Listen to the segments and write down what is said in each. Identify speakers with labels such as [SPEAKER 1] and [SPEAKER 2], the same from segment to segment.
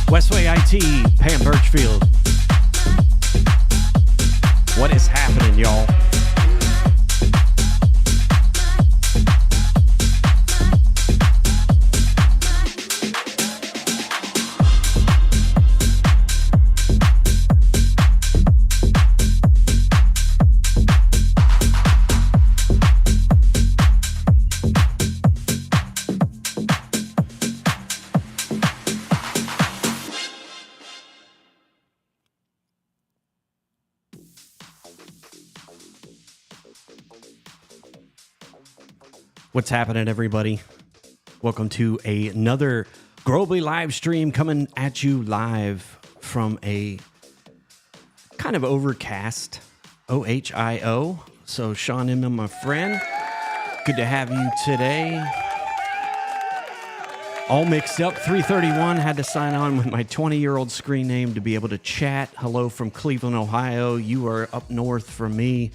[SPEAKER 1] Westway IT, Pam Birchfield. What is happening, y'all? What's happening, everybody? Welcome to another Growably live stream coming at you live from a kind of overcast OHIO. So Sean and my friend, good to have you today. All mixed up, 3:31, had to sign on with my 20-year-old screen name to be able to chat. Hello from Cleveland, Ohio. You are up north from me.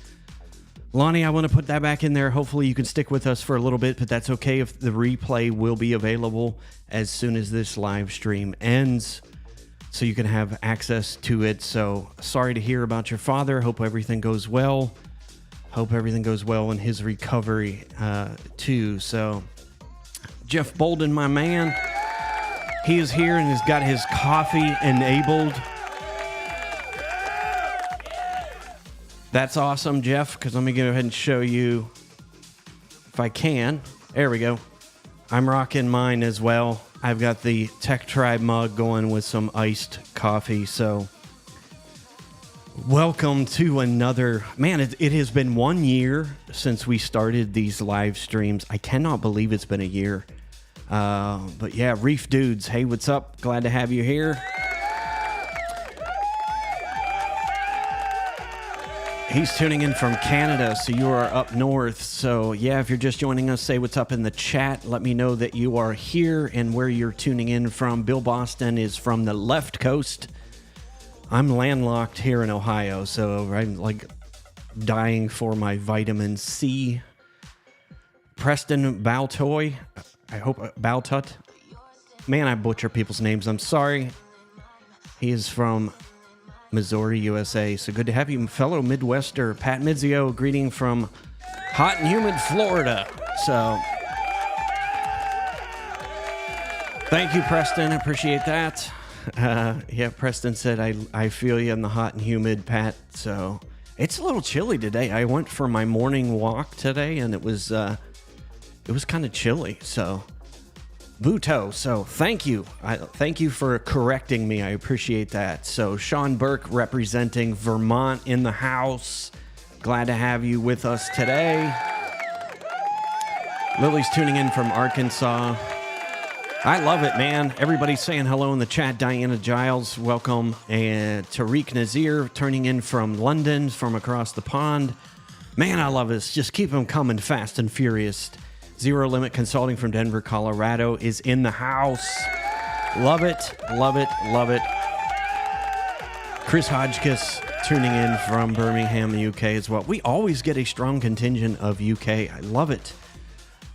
[SPEAKER 1] Lonnie, I want to put that back in there. Hopefully you can stick with us for a little bit, but that's okay if the replay will be available as soon as this live stream ends, so you can have access to it. So sorry to hear about your father. Hope everything goes well. Hope everything goes well in his recovery too. So Jeff Bolden, my man, he is here and has got his coffee enabled. That's awesome, Jeff, because let me go ahead and show you if I can. There we go. I'm rocking mine as well. I've got the Tech Tribe mug going with some iced coffee. So welcome to another... Man, it has been 1 year since we started these live streams. I cannot believe it's been a year. But yeah, Reef Dudes, hey, what's up? Glad to have you here. He's tuning in from Canada, so you are up north. So yeah, if you're just joining us, say what's up in the chat. Let me know that you are here and where you're tuning in from. Bill Boston is from the left coast. I'm landlocked here in Ohio, so I'm like dying for my vitamin C. Preston Baltoy, I hope Baltut. Man, I butcher people's names. I'm sorry. He is from Missouri, USA. So good to have you, fellow Midwester. Pat Mizzio, greeting from hot and humid Florida. So thank you, Preston. I appreciate that. Yeah, Preston said, I feel you in the hot and humid, Pat. So it's a little chilly today. I went for my morning walk today, and it was kind of chilly. So Buto, so thank you. Thank you for correcting me. I appreciate that. So Sean Burke representing Vermont in the house. Glad to have you with us today. Lily's tuning in from Arkansas. I love it, man. Everybody's saying hello in the chat. Diana Giles, welcome. And Tariq Nazir turning in from London, from across the pond. Man, I love this. Just keep them coming fast and furious. Zero Limit Consulting from Denver, Colorado is in the house. Love it, love it, love it. Chris Hodgkiss tuning in from Birmingham, UK as well. We always get a strong contingent of UK. I love it.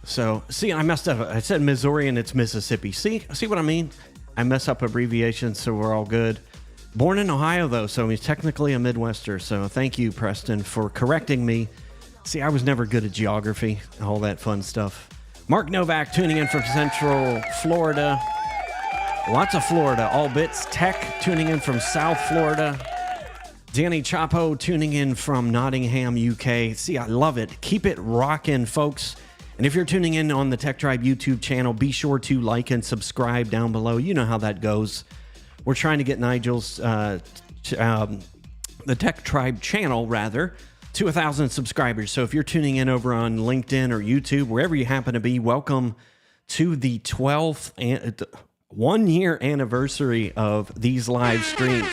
[SPEAKER 1] So, see, I messed up. I said Missouri and it's Mississippi. See what I mean? I mess up abbreviations, so we're all good. Born in Ohio, though, so he's technically a Midwester. So thank you, Preston, for correcting me. See, I was never good at geography, all that fun stuff. Mark Novak tuning in from Central Florida. Lots of Florida, all bits. Tech tuning in from South Florida. Danny Chapo tuning in from Nottingham, UK. See, I love it. Keep it rocking, folks. And if you're tuning in on the Tech Tribe YouTube channel, be sure to like and subscribe down below. You know how that goes. We're trying to get Nigel's, the Tech Tribe channel, rather, to 1,000 subscribers. So if you're tuning in over on LinkedIn or YouTube, wherever you happen to be, welcome to the 12th 1 year anniversary of these live streams.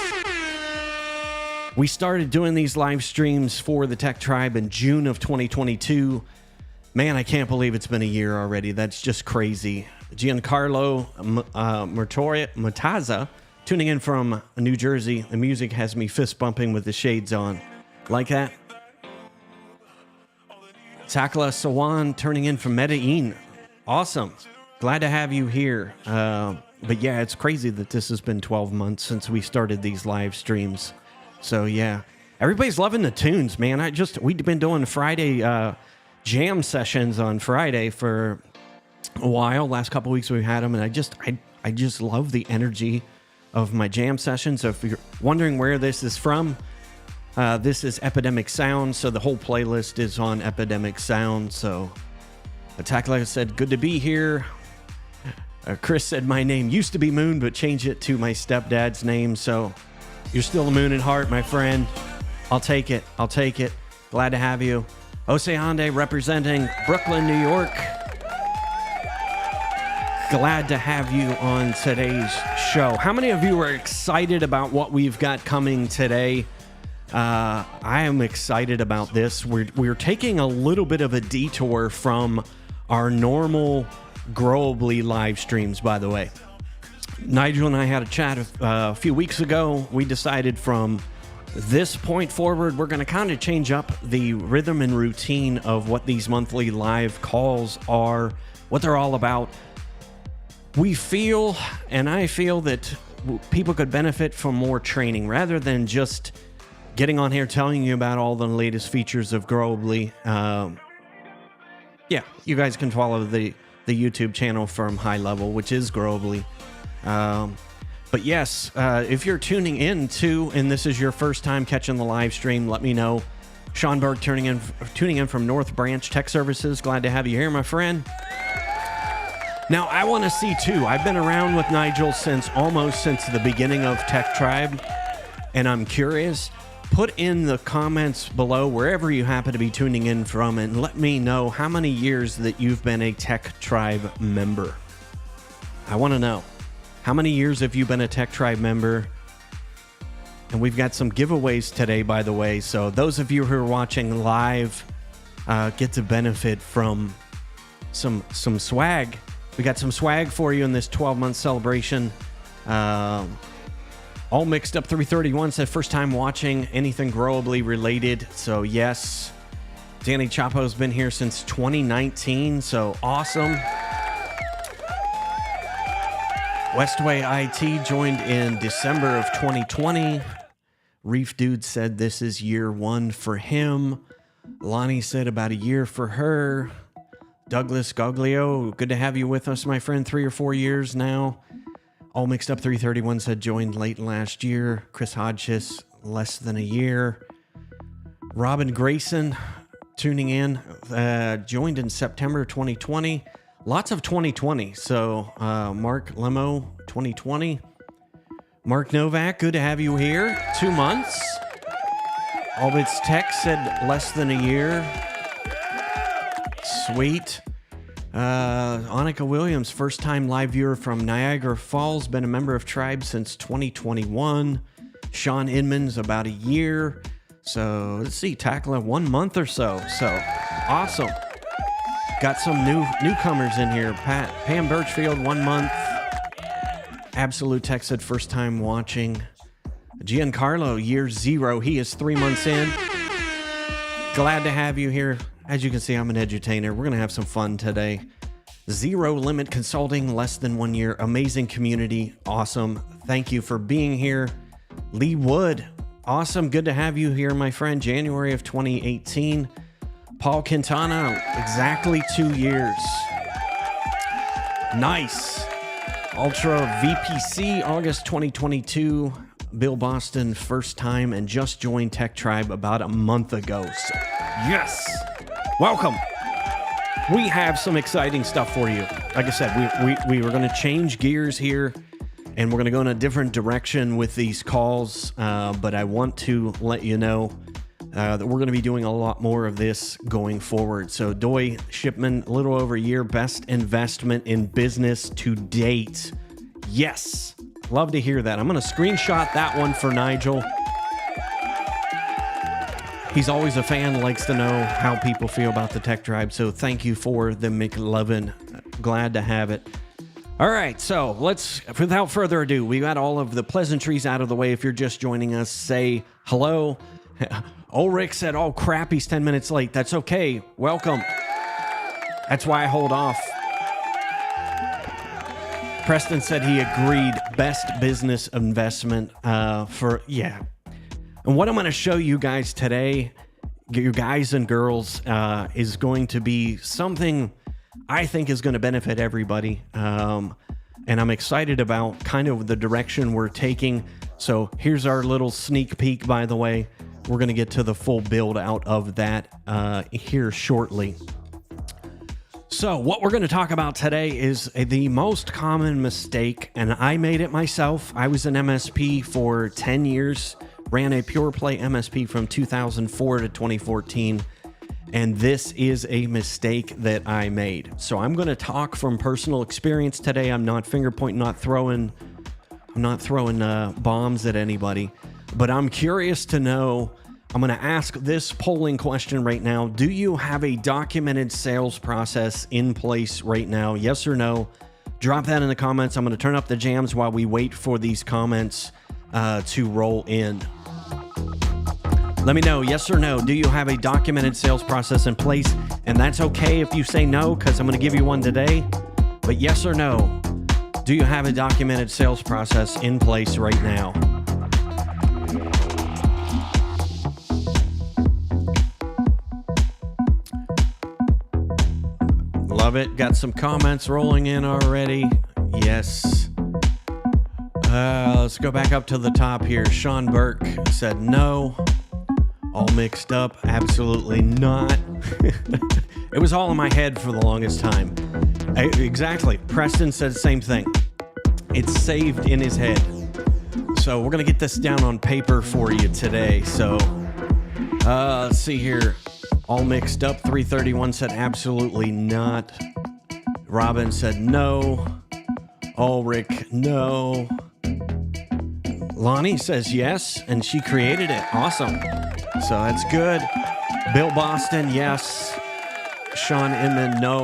[SPEAKER 1] We started doing these live streams for the Tech Tribe in June of 2022. Man, I can't believe it's been a year already. That's just crazy. Giancarlo Mataza tuning in from New Jersey. The music has me fist bumping with the shades on. Like that? Takla Sawan turning in from Medellin. Awesome. Glad to have you here. But yeah, it's crazy that this has been 12 months since we started these live streams. So yeah, everybody's loving the tunes, man. We've been doing Friday jam sessions on Friday for a while. Last couple weeks we've had them, and I just love the energy of my jam sessions. So if you're wondering where this is from, this is Epidemic Sound. So the whole playlist is on Epidemic Sound. So Attack, like I said, good to be here. Chris said my name used to be Moon, but changed it to my stepdad's name. So you're still a Moon at heart, my friend. I'll take it. I'll take it. Glad to have you. Oseande representing Brooklyn, New York. Glad to have you on today's show. How many of you are excited about what we've got coming today? I am excited about this. We're taking a little bit of a detour from our normal Growably live streams, by the way. Nigel and I had a chat a few weeks ago. We decided from this point forward, we're going to kind of change up the rhythm and routine of what these monthly live calls are, what they're all about. We feel, and I feel, that people could benefit from more training rather than just getting on here telling you about all the latest features of Growably. Yeah, you guys can follow the YouTube channel from High Level, which is Growably. But yes, if you're tuning in too, and this is your first time catching the live stream, let me know. Sean Berg tuning in from North Branch Tech Services. Glad to have you here, my friend. Now, I want to see too. I've been around with Nigel since the beginning of Tech Tribe, and I'm curious. Put in the comments below, wherever you happen to be tuning in from, and let me know how many years that you've been a Tech Tribe member. I want to know. How many years have you been a Tech Tribe member? And we've got some giveaways today, by the way. So those of you who are watching live get to benefit from some swag. We got some swag for you in this 12-month celebration. All Mixed Up 331 said first time watching anything Growably related. So yes, Danny Chapo's been here since 2019. So awesome. Westway IT joined in December of 2020. Reef Dude said this is year 1 for him. Lonnie said about a year for her. Douglas Goglio, good to have you with us, my friend. 3 or 4 years now. All Mixed Up 331 said joined late last year. Chris Hodges, less than a year. Robin Grayson, tuning in, joined in September 2020. Lots of 2020. So Mark Lemo, 2020. Mark Novak, good to have you here. 2 months. Albits Tech said less than a year. Sweet. Annika Williams, first time live viewer from Niagara Falls, been a member of Tribe since 2021. Sean Inman's about a year. So let's see, tackle 1 month or so. So awesome. Got some newcomers in here. Pam Birchfield, 1 month. Absolute Tech said first time watching. Giancarlo, year 0. He is 3 months in. Glad to have you here. As you can see, I'm an edutainer. We're going to have some fun today. Zero Limit Consulting, less than 1 year. Amazing community. Awesome. Thank you for being here. Lee Wood, awesome. Good to have you here, my friend. January of 2018. Paul Quintana, exactly 2 years. Nice. Ultra VPC, August 2022. Bill Boston, first time and just joined Tech Tribe about a month ago. So, yes. Welcome. We have some exciting stuff for you. Like I said, we were going to change gears here, and we're going to go in a different direction with these calls, but I want to let you know that we're going to be doing a lot more of this going forward. So Doi Shipman, a little over a year, best investment in business to date. Yes. Love to hear that. I'm going to screenshot that one for Nigel. He's always a fan, likes to know how people feel about the Tech Tribe. So thank you for the McLovin. Glad to have it. All right, so without further ado, we got all of the pleasantries out of the way. If you're just joining us, say hello. Ulrich said, oh crap, he's 10 minutes late. That's okay. Welcome. That's why I hold off. Preston said he agreed. Best business investment And what I'm going to show you guys today, you guys and girls, is going to be something I think is going to benefit everybody. And I'm excited about kind of the direction we're taking. So here's our little sneak peek, by the way. We're going to get to the full build out of that here shortly. So what we're going to talk about today is the most common mistake, and I made it myself. I was an MSP for 10 years, ran a pure play MSP from 2004 to 2014, and this is a mistake that I made. So I'm going to talk from personal experience today. I'm not finger pointing, not throwing bombs at anybody, but I'm curious to know. I'm going to ask this polling question right now. Do you have a documented sales process in place right now? Yes or no? Drop that in the comments. I'm going to turn up the jams while we wait for these comments to roll in. Let me know, yes or no. Do you have a documented sales process in place? And that's okay if you say no, because I'm going to give you one today. But yes or no, do you have a documented sales process in place right now? Love it. Got some comments rolling in already. Yes. Let's go back up to the top here. Sean Burke said no. All mixed up. Absolutely not. It was all in my head for the longest time. Exactly. Preston said the same thing. It's saved in his head. So we're going to get this down on paper for you today. So let's see here. All mixed up. 331 said absolutely not. Robin said no. Ulrich, no. Lonnie says yes, and she created it. Awesome. So that's good. Bill Boston, yes. Sean Inman, no.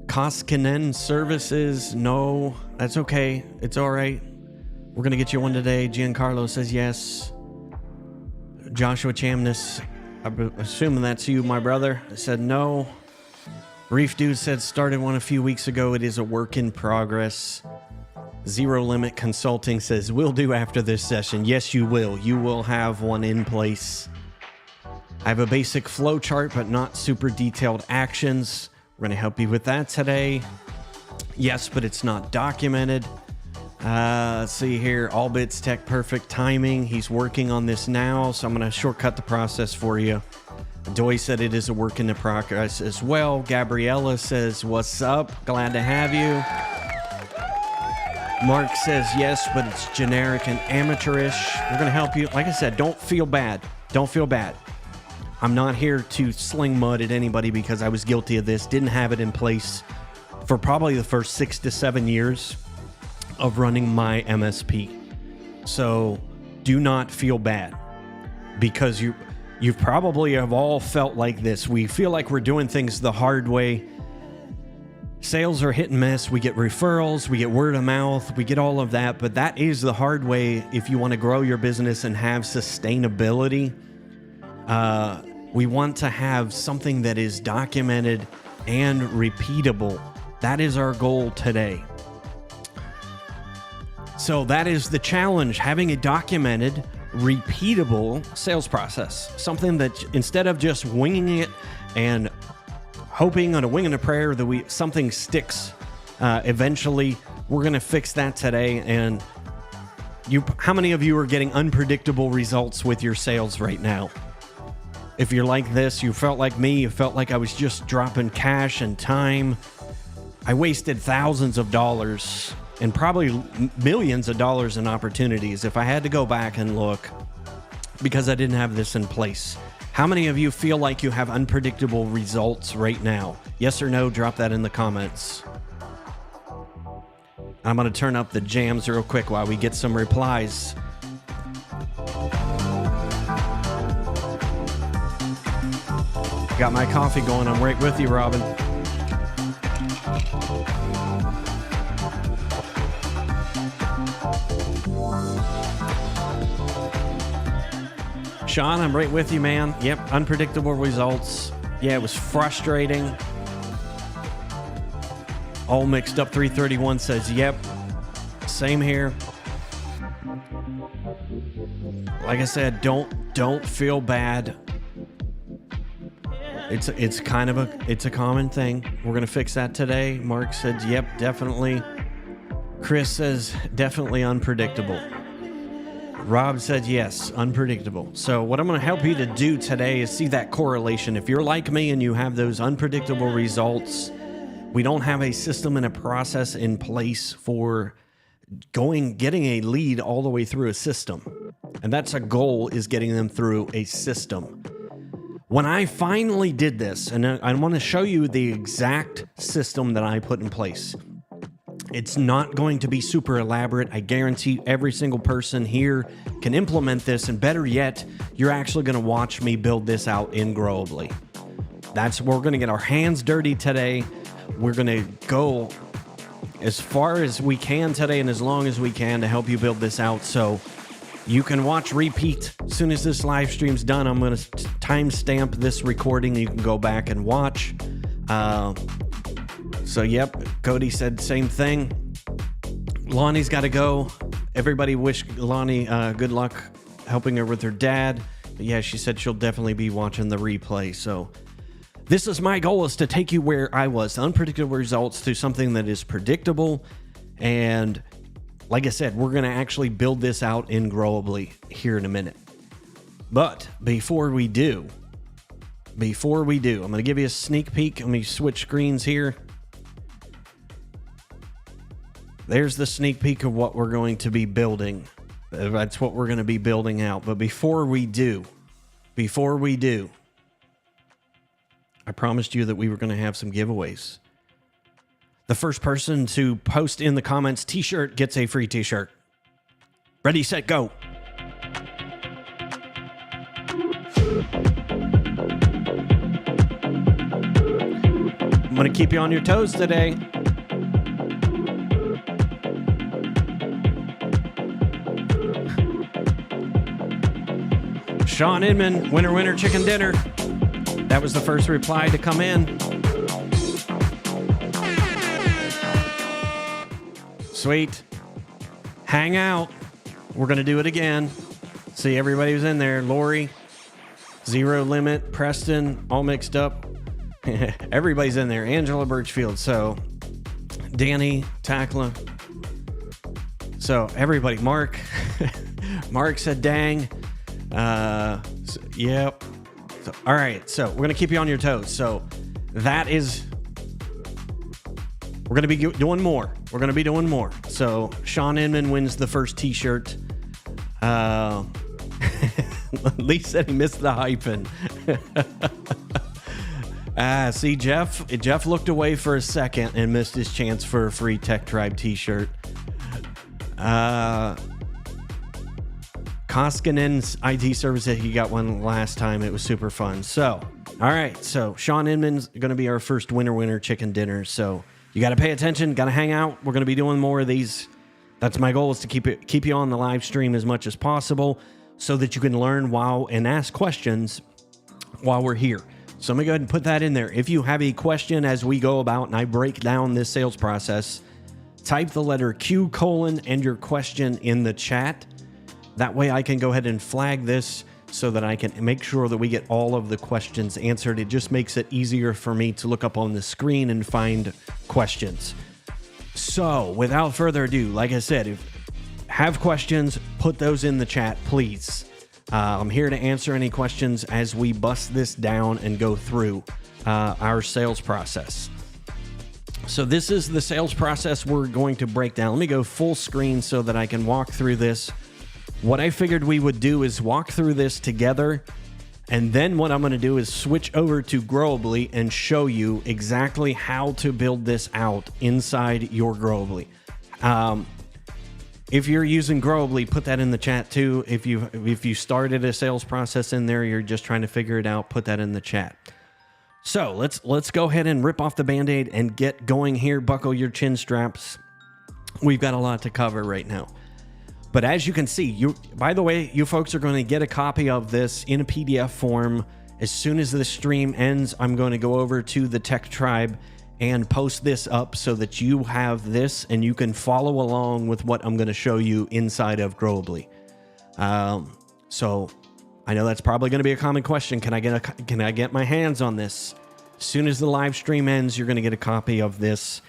[SPEAKER 1] Koskinen Services, no. That's okay. It's all right. We're going to get you one today. Giancarlo says yes. Joshua Chamness, I'm assuming that's you, my brother, said no. Reef Dude said started one a few weeks ago. It is a work in progress. Zero Limit Consulting says will do after this session. Yes, you will. You will have one in place. I have a basic flow chart, but not super detailed actions. We're going to help you with that today. Yes, but it's not documented. Let's see here. All Bits Tech Perfect Timing. He's working on this now, so I'm going to shortcut the process for you. Doy said it is a work in the progress as well. Gabriella says, what's up? Glad to have you. Mark says yes, but it's generic and amateurish. We're going to help you. Like I said, don't feel bad. Don't feel bad. I'm not here to sling mud at anybody because I was guilty of this. Didn't have it in place for probably the first 6 to 7 years of running my MSP. So do not feel bad, because you probably have all felt like this. We feel like we're doing things the hard way. Sales are hit and miss. We get referrals, we get word of mouth, we get all of that, but that is the hard way if you want to grow your business and have sustainability. We want to have something that is documented and repeatable. That is our goal today. So that is the challenge, having a documented, repeatable sales process. Something that instead of just winging it and hoping on a wing and a prayer that something sticks eventually, we're going to fix that today. And how many of you are getting unpredictable results with your sales right now? If you're like this, you felt like me, you felt like I was just dropping cash and time. I wasted thousands of dollars and probably millions of dollars in opportunities if I had to go back and look, because I didn't have this in place. How many of you feel like you have unpredictable results right now? Yes or no? Drop that in the comments. I'm going to turn up the jams real quick while we get some replies. Got my coffee going. I'm right with you, Robin. Sean, I'm right with you, man. Yep, unpredictable results. Yeah, it was frustrating. All Mixed Up 331 says, yep, same here. Like I said, don't feel bad. It's a common thing. We're gonna fix that today. Mark said, yep, definitely. Chris says, definitely unpredictable. Rob said, yes, unpredictable. So what I'm gonna help you to do today is see that correlation. If you're like me and you have those unpredictable results, we don't have a system and a process in place for getting a lead all the way through a system. And that's a goal, is getting them through a system. When I finally did this, and I want to show you the exact system that I put in place. It's not going to be super elaborate. I guarantee every single person here can implement this, and better yet, you're actually going to watch me build this out in Growably. We're going to get our hands dirty today. We're going to go as far as we can today and as long as we can to help you build this out. So you can watch repeat. As soon as this live stream's done, I'm going to timestamp this recording. You can go back and watch. So, yep, Cody said same thing. Lonnie's got to go. Everybody wish Lonnie good luck helping her with her dad. But yeah, she said she'll definitely be watching the replay. So this is my goal, is to take you where I was. Unpredictable results to something that is predictable. And like I said, we're going to actually build this out in Growably here in a minute. But before we do, I'm going to give you a sneak peek. Let me switch screens here. There's the sneak peek of what we're going to be building. That's what we're going to be building out. But before we do, I promised you that we were going to have some giveaways. The first person to post in the comments t-shirt gets a free t-shirt. Ready, set, go. I'm going to keep you on your toes today. Sean Inman, winner, chicken dinner. That was the first reply to come in. Sweet. Hang out. We're going to do it again. See, everybody was in there. Lori, Zero Limit, Preston, All Mixed Up. Everybody's in there. Angela Birchfield. So, Danny, Takla. So, everybody. Mark. Mark said, dang. Yep. So, all right. So, we're going to keep you on your toes. So, that is... We're going to be doing more. So, Sean Inman wins the first t-shirt. Lee said he missed the hyphen. See, Jeff looked away for a second and missed his chance for a free Tech Tribe t-shirt. Koskinen's IT service said he got one last time. It was super fun. So, all right. So, Sean Inman's going to be our first winner chicken dinner. So, you got to pay attention, got to hang out. We're going to be doing more of these. That's my goal, is to keep you on the live stream as much as possible so that you can learn and ask questions while we're here. So I'm going to go ahead and put that in there. If you have a question as we go about and I break down this sales process, type the letter Q : and your question in the chat. That way I can go ahead and flag this so that I can make sure that we get all of the questions answered. It just makes it easier for me to look up on the screen and find questions. So, without further ado, like I said, if you have questions, put those in the chat, please. I'm here to answer any questions as we bust this down and go through our sales process. So this is the sales process we're going to break down. Let me go full screen so that I can walk through this. What I figured we would do is walk through this together, and then what I'm going to do is switch over to Growably and show you exactly how to build this out inside your Growably. If you're using Growably, put that in the chat too. If you started a sales process in there, you're just trying to figure it out, put that in the chat. So let's go ahead and rip off the Band-Aid and get going here. Buckle your chin straps. We've got a lot to cover right now. But as you can see, by the way, you folks are going to get a copy of this in a PDF form. As soon as the stream ends, I'm going to go over to the Tech Tribe and post this up so that you have this and you can follow along with what I'm going to show you inside of Growably. So I know that's probably going to be a common question. Can I get my hands on this? As soon as the live stream ends, you're going to get a copy of this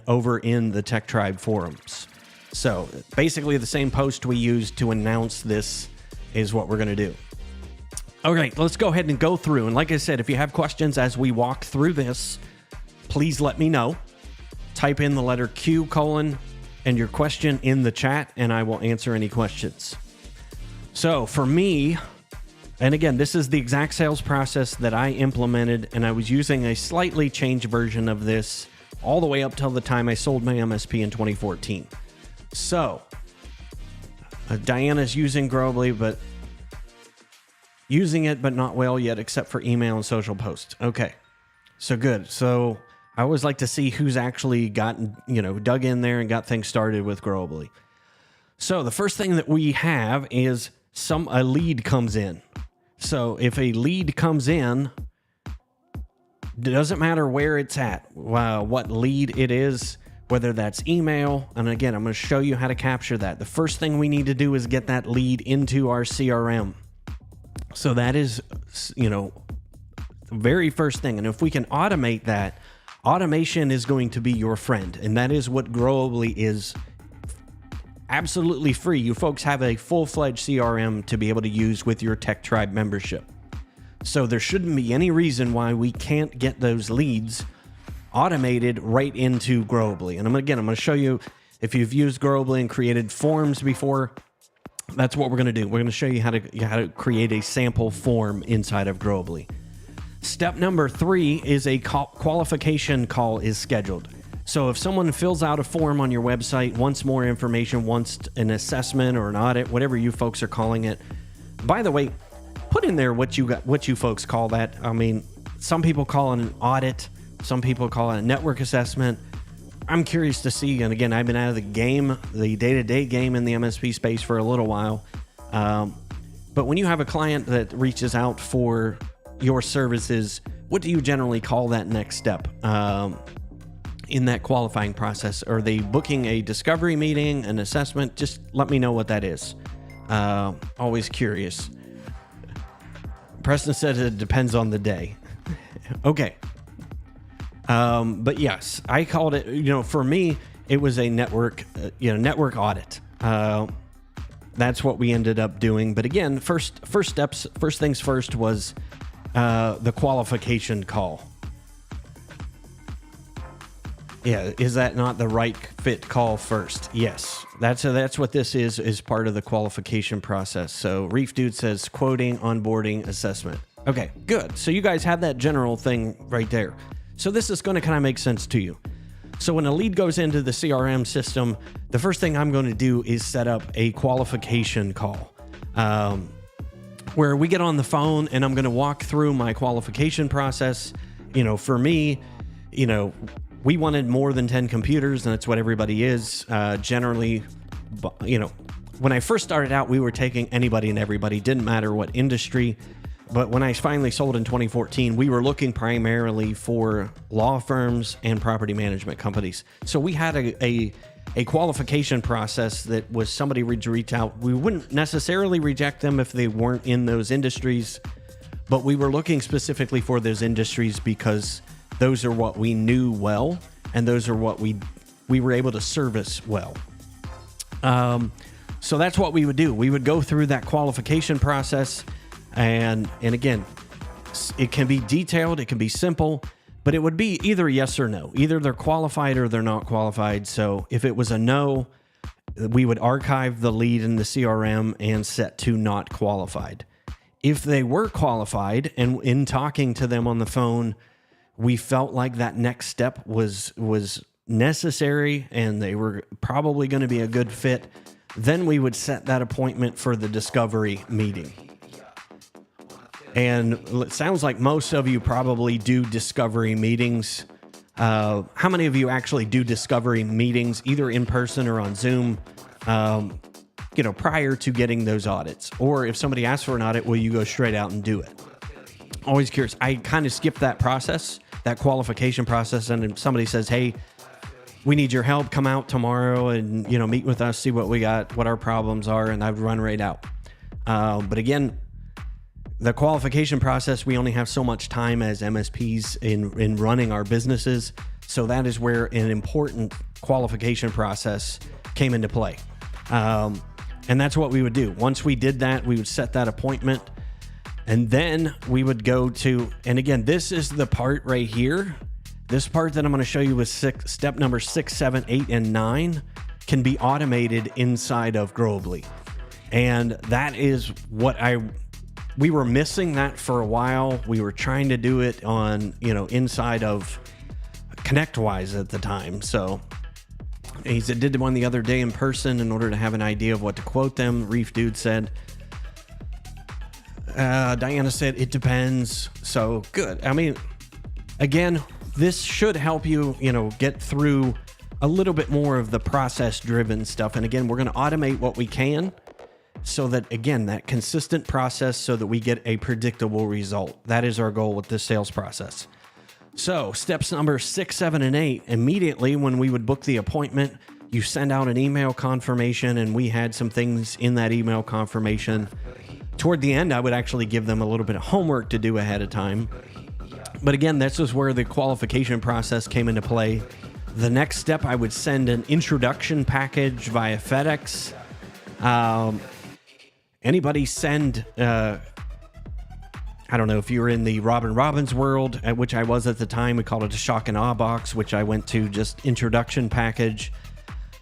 [SPEAKER 1] over in the Tech Tribe forums. So basically the same post we used to announce this is what we're going to do. Okay, let's go ahead and go through. And like I said, if you have questions as we walk through this, please let me know. Type in the letter Q : and your question in the chat, and I will answer any questions. So for me, and again, this is the exact sales process that I implemented, and I was using a slightly changed version of this all the way up till the time I sold my MSP in 2014. So Diana's using Growably, but using it, but not well yet, except for email and social posts. Okay, so good. So I always like to see who's actually gotten, dug in there and got things started with Growably. So the first thing that we have is a lead comes in. So if a lead comes in, it doesn't matter where it's at, what lead it is, whether that's email. And again, I'm going to show you how to capture that. The first thing we need to do is get that lead into our CRM. So that is, the very first thing. And if we can automate that, automation is going to be your friend. And that is what Growably is. Absolutely free. You folks have a full-fledged CRM to be able to use with your Tech Tribe membership. So there shouldn't be any reason why we can't get those leads automated right into Growably. And I'm going to show you, if you've used Growably and created forms before, that's what we're going to do. We're going to show you how to create a sample form inside of Growably. Step number 3 is a qualification call is scheduled. So if someone fills out a form on your website, wants more information, wants an assessment or an audit, whatever you folks are calling it. By the way, put in there what you folks call that. I mean, some people call it an audit, some people call it a network assessment. I'm curious to see, and again, I've been out of the game, the day-to-day game in the MSP space for a little while. But when you have a client that reaches out for your services, what do you generally call that next step in that qualifying process? Are they booking a discovery meeting, an assessment? Just let me know what that is. Always curious. Preston said it depends on the day. Okay. But yes, I called it, for me, it was a network audit. That's what we ended up doing. But again, first things first was the qualification call. Yeah, is that not the right fit call first? Yes, that's what this is part of the qualification process. So Reef Dude says quoting, onboarding, assessment. Okay, good. So you guys have that general thing right there. So this is going to kind of make sense to you. So when a lead goes into the CRM system, the first thing I'm going to do is set up a qualification call, where we get on the phone and I'm going to walk through my qualification process. For me, we wanted more than 10 computers, and that's what everybody is. Generally, when I first started out, we were taking anybody and everybody, didn't matter what industry. But when I finally sold in 2014, we were looking primarily for law firms and property management companies. So we had a qualification process that was somebody would reach out. We wouldn't necessarily reject them if they weren't in those industries, but we were looking specifically for those industries because those are what we knew well, and those are what we were able to service well. So that's what we would do. We would go through that qualification process. And again, it can be detailed, it can be simple, but it would be either yes or no. Either they're qualified or they're not qualified. So if it was a no, we would archive the lead in the CRM and set to not qualified. If they were qualified, and in talking to them on the phone, we felt like that next step was necessary and they were probably going to be a good fit, then we would set that appointment for the discovery meeting. And it sounds like most of you probably do discovery meetings. How many of you actually do discovery meetings, either in person or on Zoom, prior to getting those audits? Or if somebody asks for an audit, will you go straight out and do it? Always curious. I kind of skip that process that qualification process, and somebody says, hey, we need your help, come out tomorrow and, meet with us, see what we got, what our problems are, and I would run right out. But again, the qualification process, we only have so much time as MSPs in running our businesses. So that is where an important qualification process came into play. And that's what we would do. Once we did that, we would set that appointment, and then we would go to, and again, this is the part right here. This part that I'm going to show you with step number 6, 7, 8, and 9 can be automated inside of Growably. And that is what we were missing that for a while. We were trying to do it on, inside of ConnectWise at the time. So he said, did one the other day in person in order to have an idea of what to quote them. Reef Dude said, Diana said, it depends. So good. I mean, again, this should help you, get through a little bit more of the process-driven stuff. And again, we're going to automate what we can so that, again, that consistent process so that we get a predictable result. That is our goal with this sales process. So steps number 6, 7, and 8, immediately when we would book the appointment, you send out an email confirmation, and we had some things in that email confirmation. Toward the end, I would actually give them a little bit of homework to do ahead of time. But again, this is where the qualification process came into play. The next step, I would send an introduction package via FedEx. Anybody send, I don't know if you were in the Robin Robbins world, at which I was at the time. We called it a shock and awe box, which I went to just introduction package.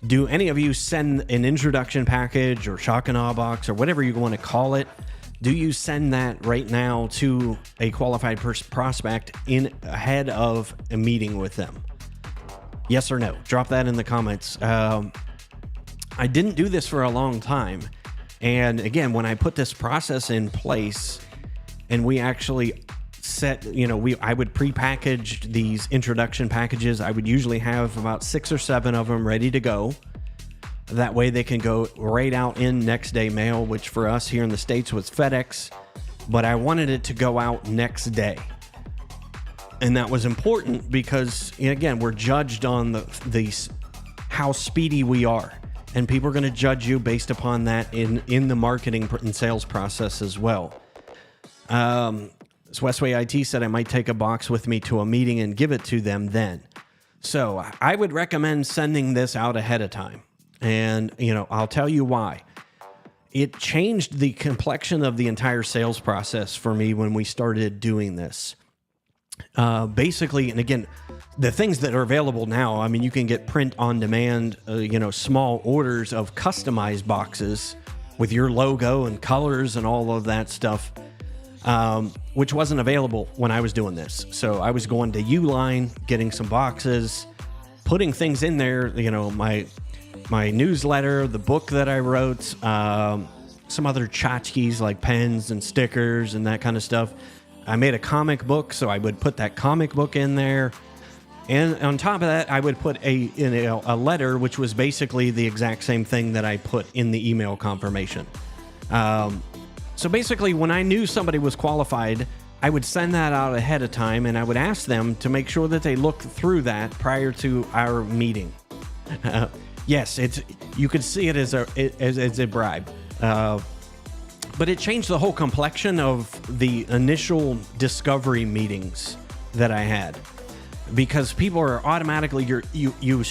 [SPEAKER 1] Do any of you send an introduction package or shock and awe box or whatever you want to call it? Do you send that right now to a qualified prospect ahead of a meeting with them? Yes or no? Drop that in the comments. I didn't do this for a long time. And again, when I put this process in place and we actually set, I would pre-package these introduction packages. I would usually have about 6 or 7 of them ready to go. That way they can go right out in next day mail, which for us here in the States was FedEx, but I wanted it to go out next day. And that was important because, again, we're judged on the how speedy we are. And people are going to judge you based upon that in the marketing and sales process as well. Westway IT said I might take a box with me to a meeting and give it to them then. So I would recommend sending this out ahead of time. And, I'll tell you why. It changed the complexion of the entire sales process for me when we started doing this. Basically, and again, the things that are available now, I mean, you can get print on demand, small orders of customized boxes with your logo and colors and all of that stuff, which wasn't available when I was doing this. So I was going to Uline, getting some boxes, putting things in there, my newsletter, the book that I wrote, some other tchotchkes like pens and stickers and that kind of stuff. I made a comic book, so I would put that comic book in there. And on top of that, I would put a letter, which was basically the exact same thing that I put in the email confirmation. So basically, when I knew somebody was qualified, I would send that out ahead of time, and I would ask them to make sure that they look through that prior to our meeting. Yes, you could see it as a bribe, but it changed the whole complexion of the initial discovery meetings that I had, because people are automatically you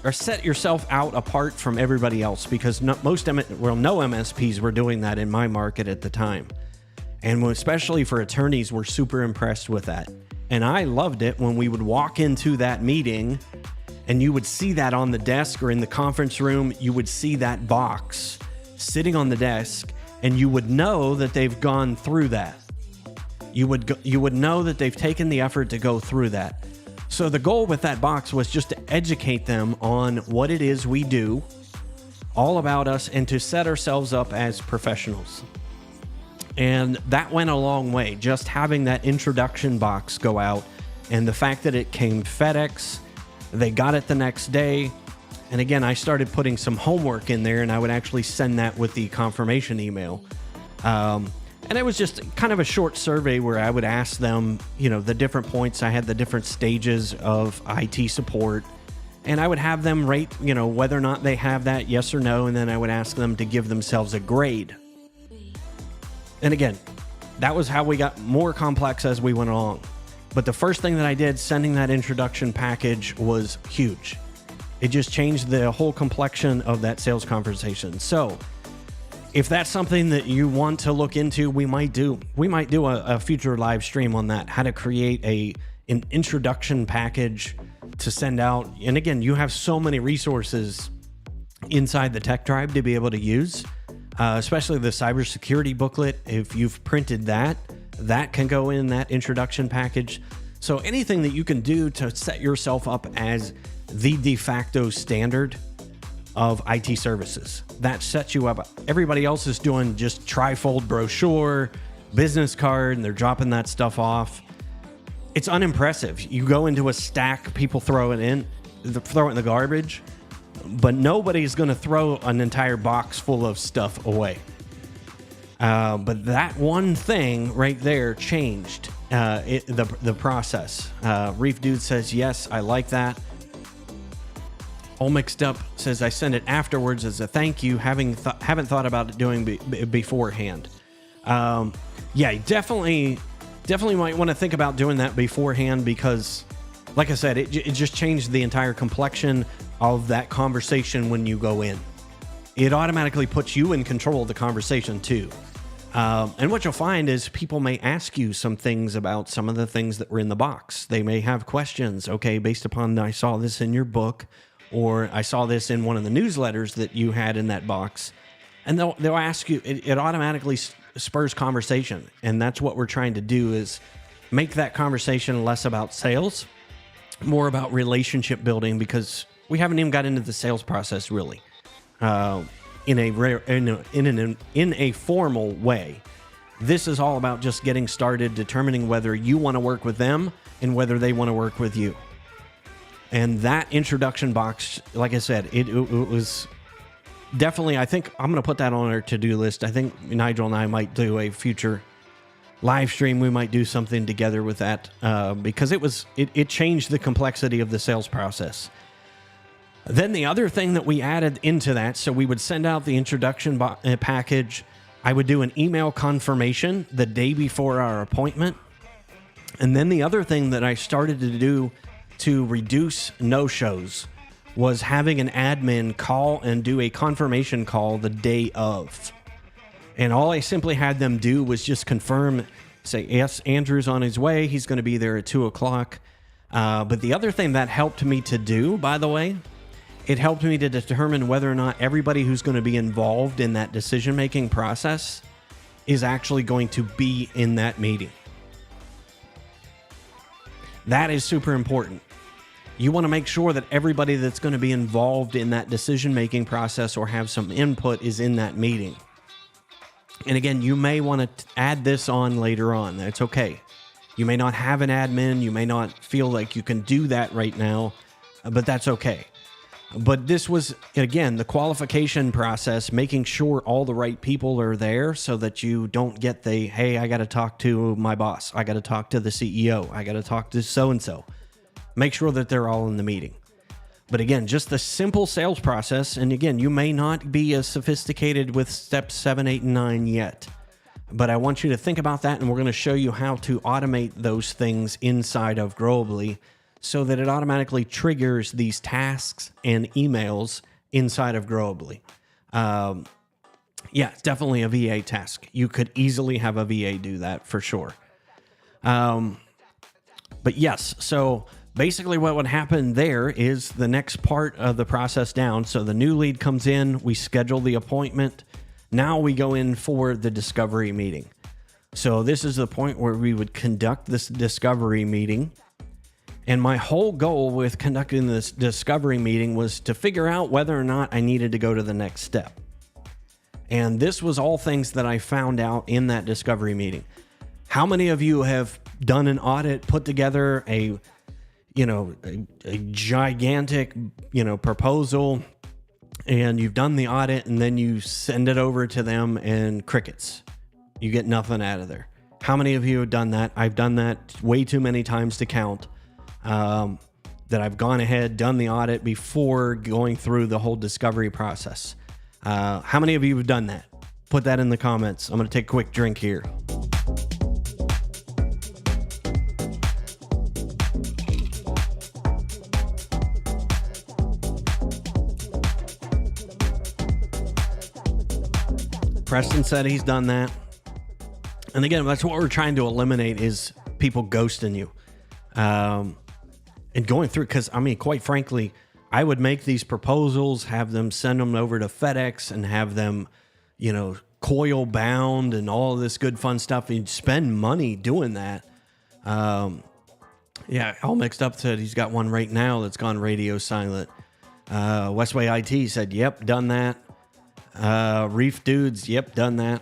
[SPEAKER 1] are set yourself out apart from everybody else, because no MSPs were doing that in my market at the time, and especially for attorneys, we're super impressed with that, and I loved it when we would walk into that meeting. And you would see that on the desk or in the conference room, you would see that box sitting on the desk, and you would know that they've gone through that. You would know that they've taken the effort to go through that. So the goal with that box was just to educate them on what it is we do, all about us, and to set ourselves up as professionals. And that went a long way, just having that introduction box go out, and the fact that it came FedEx. They got it the next day. And again, I started putting some homework in there, and I would actually send that with the confirmation email. And it was just kind of a short survey where I would ask them, the different points. I had the different stages of IT support, and I would have them rate, whether or not they have that, yes or no, and then I would ask them to give themselves a grade. And again, that was how we got more complex as we went along. But the first thing that I did, sending that introduction package, was huge. It just changed the whole complexion of that sales conversation. So if that's something that you want to look into, we might do a future live stream on that, how to create an introduction package to send out. And again, you have so many resources inside the Tech Tribe to be able to use, especially the cybersecurity booklet. If you've printed that can go in that introduction package. So anything that you can do to set yourself up as the de facto standard of IT services, that sets you up. Everybody else is doing just trifold brochure, business card, and they're dropping that stuff off. It's unimpressive. You go into a stack, people throw it in the garbage, but nobody's going to throw an entire box full of stuff away. But that one thing right there changed the process. Reef Dude says, yes, I like that. All Mixed Up says, I send it afterwards as a thank you, haven't thought about it doing beforehand. Yeah, definitely might want to think about doing that beforehand, because like I said, it just changed the entire complexion of that conversation when you go in. It automatically puts you in control of the conversation too. And what you'll find is people may ask you some things about some of the things that were in the box. They may have questions, okay, based upon I saw this in your book, or I saw this in one of the newsletters that you had in that box. And they'll ask you, it automatically spurs conversation. And that's what we're trying to do, is make that conversation less about sales, more about relationship building, because we haven't even got into the sales process really in a formal way. This is all about just getting started, determining whether you want to work with them and whether they want to work with you. And that introduction box, like I said, it was definitely, I think I'm going to put that on our to-do list. I think Nigel and I might do a future live stream. We might do something together with that because it changed the complexity of the sales process. Then the other thing that we added into that, so we would send out the introduction package. I would do an email confirmation the day before our appointment. And then the other thing that I started to do to reduce no-shows was having an admin call and do a confirmation call the day of. And all I simply had them do was just confirm, say, yes, Andrew's on his way. He's going to be there at 2 o'clock. But the other thing that helped me to do, by the way, it helped me to determine whether or not everybody who's going to be involved in that decision-making process is actually going to be in that meeting. That is super important. You want to make sure that everybody that's going to be involved in that decision-making process or have some input is in that meeting. And again, you may want to add this on later on. That's okay. You may not have an admin. You may not feel like you can do that right now, but that's okay. But this was, again, the qualification process, making sure all the right people are there so that you don't get the, hey, I got to talk to my boss. I got to talk to the CEO. I got to talk to so-and-so. Make sure that they're all in the meeting. But again, just the simple sales process. And again, you may not be as sophisticated with steps 7, 8, and 9 yet. But I want you to think about that, and we're going to show you how to automate those things inside of Growably so that it automatically triggers these tasks and emails inside of Growably. Yeah, it's definitely a VA task. You could easily have a VA do that for sure. But yes, so basically what would happen there is the next part of the process down. So the new lead comes in, we schedule the appointment. Now we go in for the discovery meeting. So this is the point where we would conduct this discovery meeting. And my whole goal with conducting this discovery meeting was to figure out whether or not I needed to go to the next step. And this was all things that I found out in that discovery meeting. How many of you have done an audit, put together a gigantic, proposal, and you've done the audit and then you send it over to them and crickets? You get nothing out of there. How many of you have done that? I've done that way too many times to count. That I've gone ahead, done the audit before going through the whole discovery process. How many of you have done that? Put that in the comments. I'm going to take a quick drink here. Preston said he's done that. And again, that's what we're trying to eliminate is people ghosting you. And going through, because I mean, quite frankly, I would make these proposals, have them send them over to FedEx and have them, coil bound and all of this good fun stuff. And you'd spend money doing that. Yeah, all mixed up. Said he's got one right now that's gone radio silent. Westway IT said, yep, done that. Reef Dudes, yep, done that.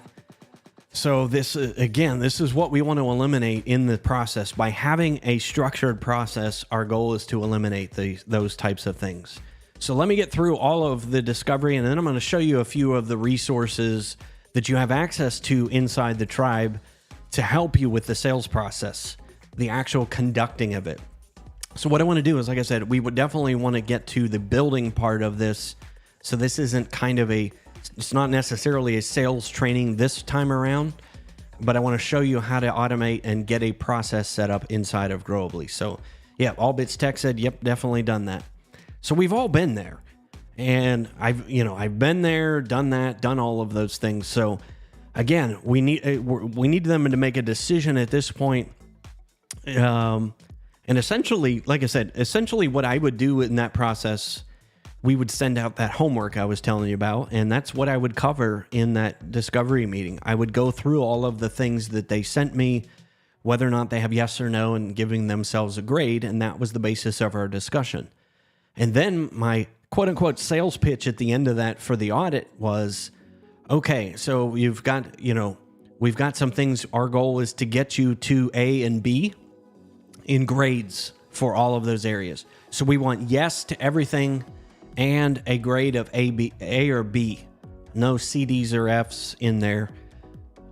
[SPEAKER 1] So this is what we want to eliminate in the process. By having a structured process, our goal is to eliminate those types of things. So let me get through all of the discovery, and then I'm going to show you a few of the resources that you have access to inside the tribe to help you with the sales process, the actual conducting of it. So what I want to do is, like I said, we would definitely want to get to the building part of this. So this isn't it's not necessarily a sales training this time around, but I want to show you how to automate and get a process set up inside of Growably. So yeah, All Bits Tech said, yep, definitely done that. So we've all been there, and I've been there, done that, done all of those things. So again, we need them to make a decision at this point. And essentially, like I said, what I would do in that process, we would send out that homework I was telling you about, and that's what I would cover in that discovery meeting. I would go through all of the things that they sent me, whether or not they have yes or no, and giving themselves a grade, and that was the basis of our discussion. And then my quote-unquote sales pitch at the end of that for the audit was, okay, so we've got some things. Our goal is to get you to A and B in grades for all of those areas. So we want yes to everything, and a grade of A or B. No CDs or Fs in there.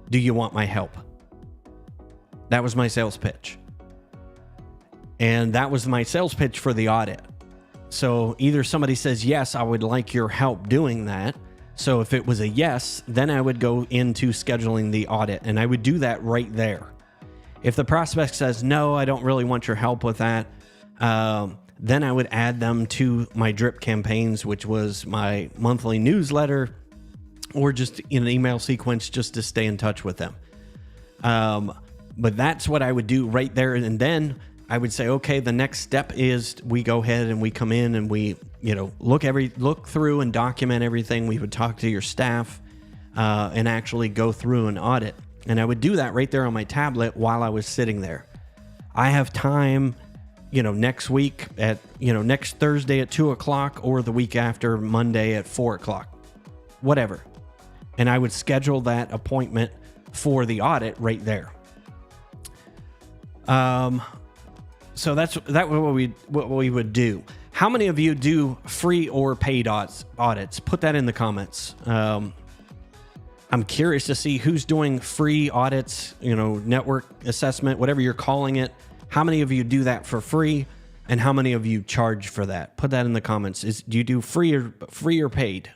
[SPEAKER 1] Do you want my help? That was my sales pitch. And that was my sales pitch for the audit. So either somebody says, yes, I would like your help doing that. So if it was a yes, then I would go into scheduling the audit, and I would do that right there. If the prospect says, no, I don't really want your help with that, then I would add them to my drip campaigns, which was my monthly newsletter, or just in an email sequence just to stay in touch with them. But that's what I would do right there. And then I would say, okay, the next step is we go ahead and we come in and we, look through and document everything. We would talk to your staff and actually go through an audit. And I would do that right there on my tablet while I was sitting there. I have time, next week at, next Thursday at 2:00 or the week after Monday at 4:00, whatever. And I would schedule that appointment for the audit right there. So that's what we would do. How many of you do free or paid audits? Put that in the comments. I'm curious to see who's doing free audits, network assessment, whatever you're calling it. How many of you do that for free, and how many of you charge for that? Put that in the comments. Do you do free or paid?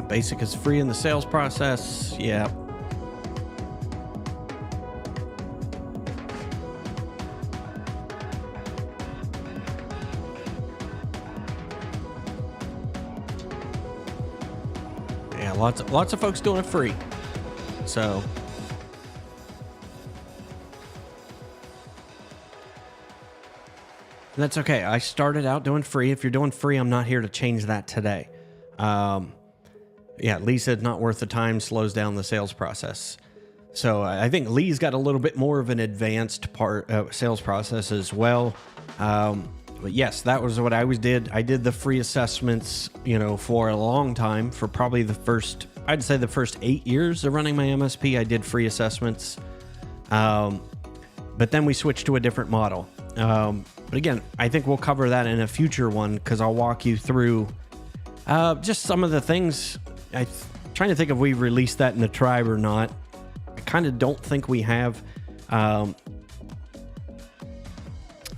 [SPEAKER 1] Basic is free in the sales process. Yeah. Yeah, lots of folks doing it free. So that's okay. I started out doing free. If you're doing free, I'm not here to change that today. Yeah, Lisa, it's not worth the time, slows down the sales process. So I think Lee's got a little bit more of an advanced sales process as well. But yes, that was what I always did. I did the free assessments, for a long time, for probably I'd say the first 8 years of running my MSP, I did free assessments. But then we switched to a different model. But again, I think we'll cover that in a future one, because I'll walk you through just some of the things. I'm trying to think if we released that in the tribe or not. I kind of don't think we have. I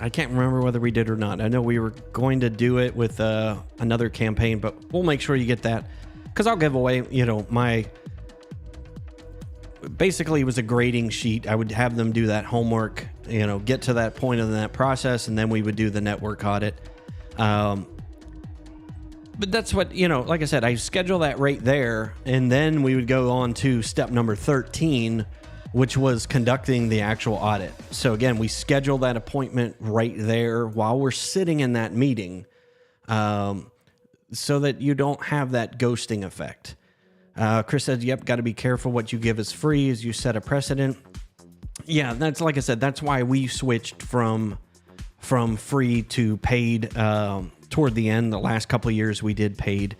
[SPEAKER 1] can't remember whether we did or not. I know we were going to do it with another campaign, but we'll make sure you get that, because I'll give away, basically it was a grading sheet. I would have them do that homework, get to that point in that process, and then we would do the network audit. But that's what, like I said, I schedule that right there, and then we would go on to step number 13, which was conducting the actual audit. So again, we schedule that appointment right there while we're sitting in that meeting, so that you don't have that ghosting effect. Chris says, yep, got to be careful what you give as free as you set a precedent. Yeah, that's, like I said, that's why we switched from free to paid toward the end. The last couple of years we did paid.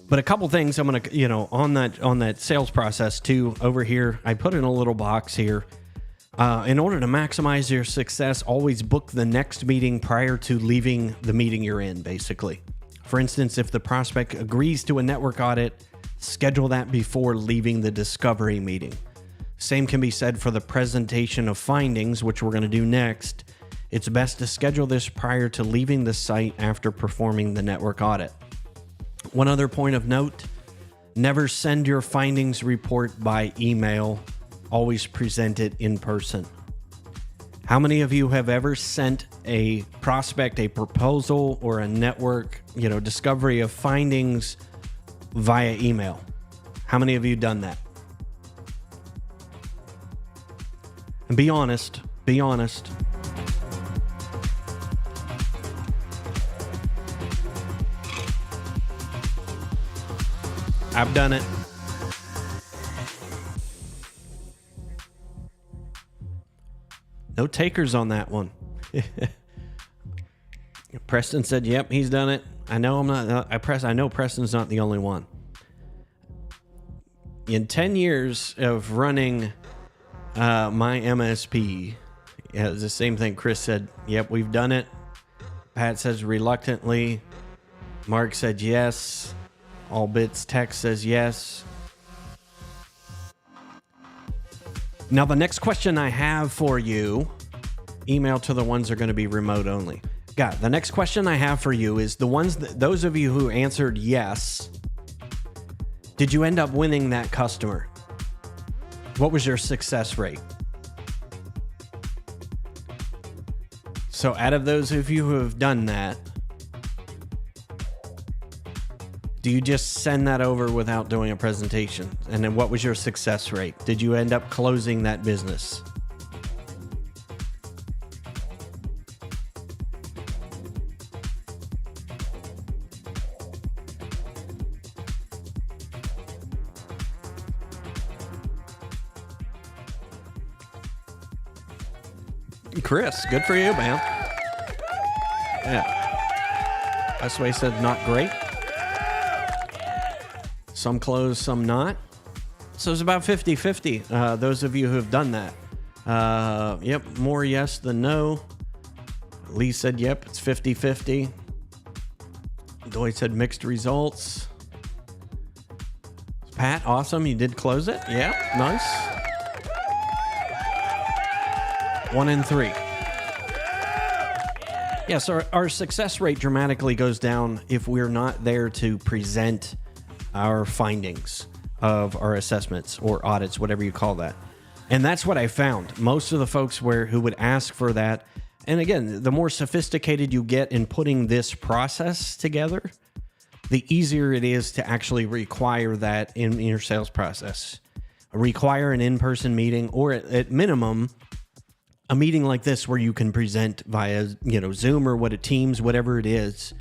[SPEAKER 1] But a couple things I'm going to, on that sales process too, over here, I put in a little box here. In order to maximize your success, always book the next meeting prior to leaving the meeting you're in, basically. For instance, if the prospect agrees to a network audit, schedule that before leaving the discovery meeting. Same can be said for the presentation of findings, which we're going to do next. It's best to schedule this prior to leaving the site after performing the network audit. One other point of note, never send your findings report by email. Always present it in person. How many of you have ever sent a prospect a proposal or a network, discovery of findings via email? How many of you done that? And be honest, be honest. I've done it. No takers on that one. Preston said, yep, he's done it. I know I'm not, I know Preston's not the only one. In 10 years of running my MSP, yeah, it's the same thing. Chris said, yep, we've done it. Pat says reluctantly. Mark said yes. All Bits Text says yes. Now, the next question I have for you, email to the ones that are going to be remote only. The next question I have for you is those of you who answered yes, did you end up winning that customer? What was your success rate? So out of those of you who have done that, do you just send that over without doing a presentation? And then what was your success rate? Did you end up closing that business? Chris, good for you, man. Yeah. That's why he said not great. Some closed, some not. So it's about 50-50. Those of you who have done that. Yep, more yes than no. Lee said, yep, it's 50-50. Doy said mixed results. Pat, awesome. You did close it. Yeah, nice. 1 in 3. Yeah, so our success rate dramatically goes down if we're not there to present our findings of our assessments or audits, whatever you call that. And that's what I found. Most of the folks who would ask for that, and again, the more sophisticated you get in putting this process together, the easier it is to actually require that in your sales process. Require an in-person meeting, or at minimum, a meeting like this where you can present via, Zoom or Teams, whatever it is.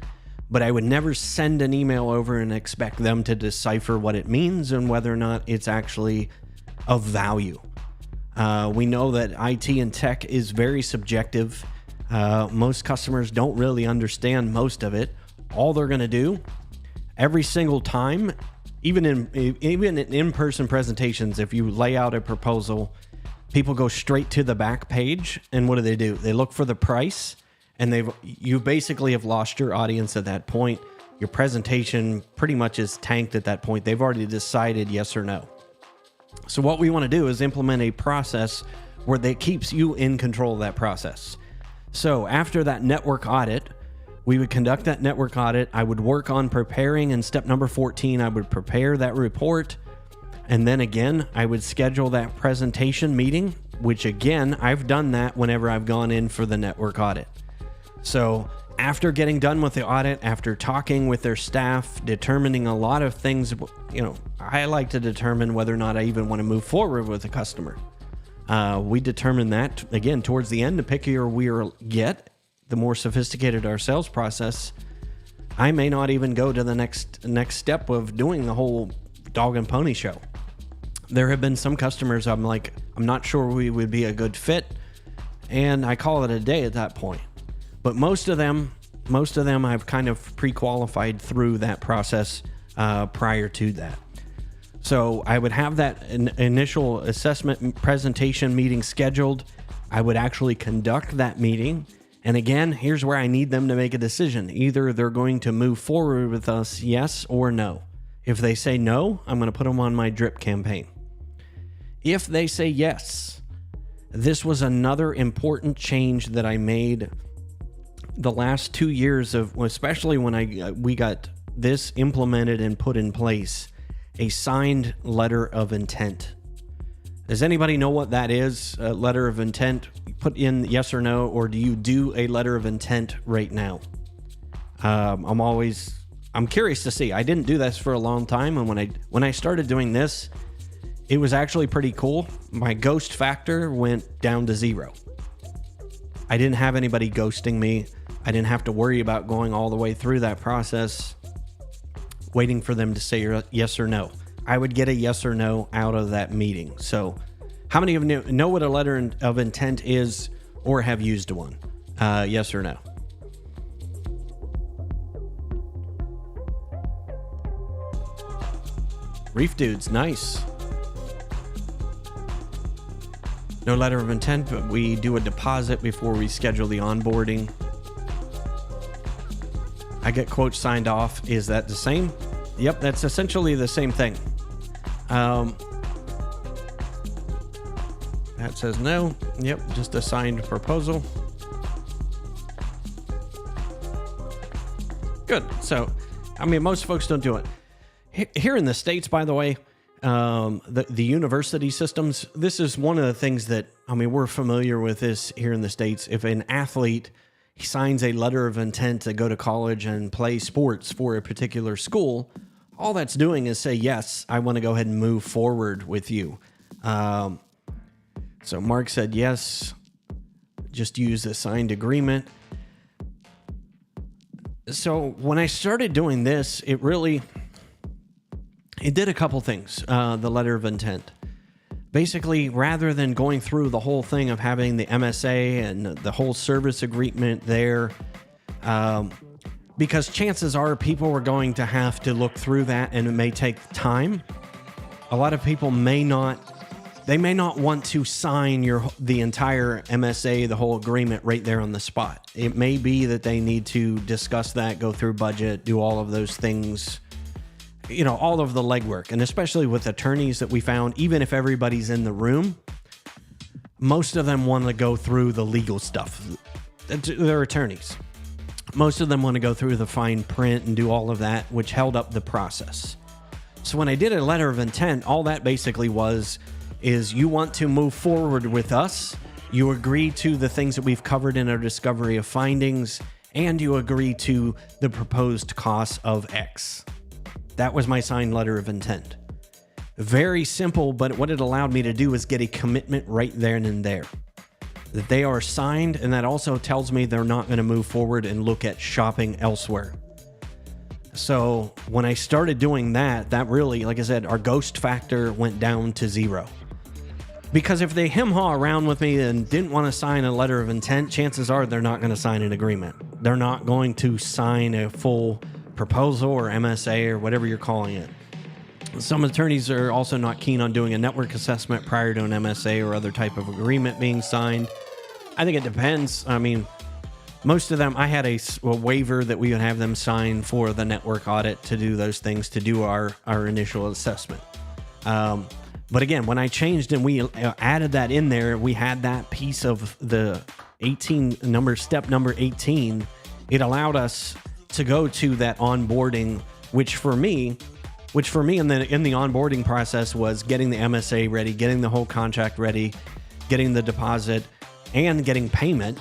[SPEAKER 1] But I would never send an email over and expect them to decipher what it means and whether or not it's actually of value. We know that IT and tech is very subjective. Most customers don't really understand most of it. All they're going to do every single time, even in in-person presentations, if you lay out a proposal, people go straight to the back page, and what do? They look for the price, and you basically have lost your audience at that point. Your presentation pretty much is tanked at that point. They've already decided yes or no. So what we want to do is implement a process where that keeps you in control of that process. So after that network audit, we would conduct that network audit. I would work on preparing, and step number 14, I would prepare that report. And then again, I would schedule that presentation meeting, which again, I've done that whenever I've gone in for the network audit. So after getting done with the audit, after talking with their staff, determining a lot of things, I like to determine whether or not I even want to move forward with a customer. We determine that, again, towards the end. The pickier we get, the more sophisticated our sales process. I may not even go to the next step of doing the whole dog and pony show. There have been some customers I'm not sure we would be a good fit, and I call it a day at that point. But most of them I've kind of pre-qualified through that process prior to that. So I would have that initial assessment presentation meeting scheduled. I would actually conduct that meeting. And again, here's where I need them to make a decision. Either they're going to move forward with us, yes or no. If they say no, I'm going to put them on my drip campaign. If they say yes, this was another important change that I made the last 2 years of, especially when we got this implemented and put in place, a signed letter of intent. Does anybody know what that is? A letter of intent? Put in yes or no, or do you do a letter of intent right now? I'm curious to see. I didn't do this for a long time, and when I started doing this, it was actually pretty cool. My ghost factor went down to 0. I didn't have anybody ghosting me. I didn't have to worry about going all the way through that process, waiting for them to say yes or no. I would get a yes or no out of that meeting. So how many of you know what a letter of intent is or have used one? Yes or no? Reef dudes, nice. No letter of intent, but we do a deposit before we schedule the onboarding. I get quotes signed off. Is that the same? Yep, that's essentially the same thing. That says no. Yep, just a signed proposal. Good. So, most folks don't do it. Here in the States, by the way, the university systems, this is one of the things that, we're familiar with this here in the States. If an athlete signs a letter of intent to go to college and play sports for a particular school, all that's doing is say, yes, I want to go ahead and move forward with you. So Mark said, yes, just use a signed agreement. So when I started doing this, it did a couple things, the letter of intent. Basically, rather than going through the whole thing of having the MSA and the whole service agreement there, because chances are people are going to have to look through that, and it may take time. A lot of people may not want to sign the entire MSA, the whole agreement right there on the spot. It may be that they need to discuss that, go through budget, do all of those things, all of the legwork. And especially with attorneys that we found, even if everybody's in the room, most of them want to go through the legal stuff. They're attorneys. Most of them want to go through the fine print and do all of that, which held up the process. So when I did a letter of intent, all that basically is you want to move forward with us, you agree to the things that we've covered in our discovery of findings, and you agree to the proposed cost of X. That was my signed letter of intent. Very simple, but what it allowed me to do is get a commitment right there and there. That they are signed, and that also tells me they're not going to move forward and look at shopping elsewhere. So when I started doing that really, like I said, our ghost factor went down to 0. Because if they hem-haw around with me and didn't want to sign a letter of intent, chances are they're not going to sign an agreement. They're not going to sign a full proposal or MSA or whatever you're calling it. Some attorneys are also not keen on doing a network assessment prior to an MSA or other type of agreement being signed. I think it depends. I mean, most of them, I had a waiver that we would have them sign for the network audit to do those things, to do our initial assessment. But again, when I changed and we added that in there, we had that piece of the step number 18. It allowed us to go to that onboarding, which for me in the onboarding process was getting the MSA ready, getting the whole contract ready, getting the deposit, and getting payment.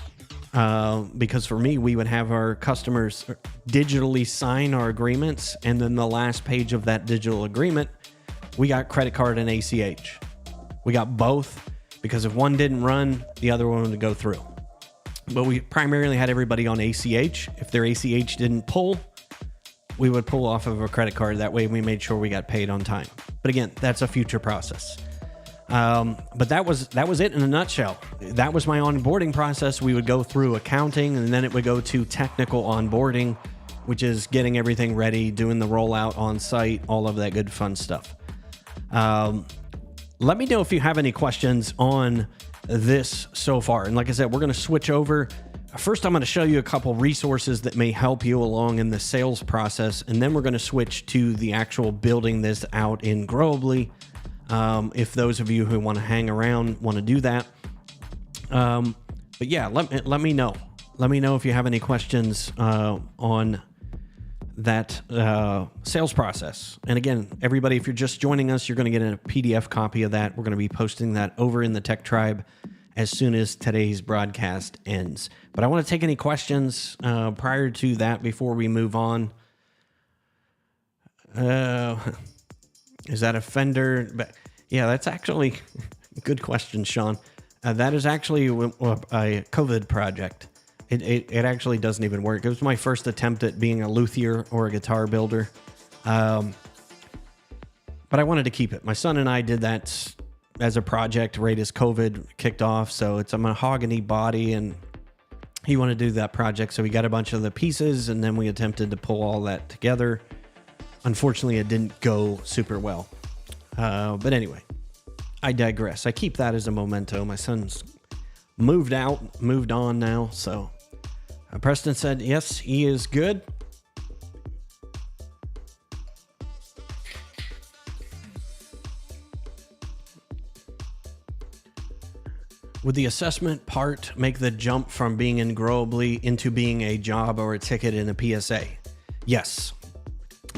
[SPEAKER 1] Because for me, we would have our customers digitally sign our agreements, and then the last page of that digital agreement, we got credit card and ACH. We got both, because if one didn't run, the other one would go through. But we primarily had everybody on ACH. If their ACH didn't pull, we would pull off of a credit card. That way we made sure we got paid on time. But again, that's a future process. But that was it in a nutshell. That was my onboarding process. We would go through accounting, and then it would go to technical onboarding, which is getting everything ready, doing the rollout on site, all of that good fun stuff. Let me know if you have any questions on this so far. And like I said, we're going to switch over. First, I'm going to show you a couple resources that may help you along in the sales process. And then we're going to switch to the actual building this out in Growably. If those of you who want to hang around want to do that. But yeah, let me know. Let me know if you have any questions on that sales process. And again, everybody, if you're just joining us, you're going to get a PDF copy of that. We're going to be posting that over in the Tech Tribe as soon as today's broadcast ends. But I want to take any questions prior to that before we move on. Is that a Fender? But yeah, that's actually a good question, Sean. That is actually a COVID project. It actually doesn't even work. It was my first attempt at being a luthier or a guitar builder. But I wanted to keep it. My son and I did that as a project right as COVID kicked off. So it's a mahogany body, and he wanted to do that project. So we got a bunch of the pieces, and then we attempted to pull all that together. Unfortunately, it didn't go super well. But anyway, I digress. I keep that as a memento. My son's moved on now. So Preston said, yes, he is good. Would the assessment part make the jump from being in Growably into being a job or a ticket in a PSA? Yes.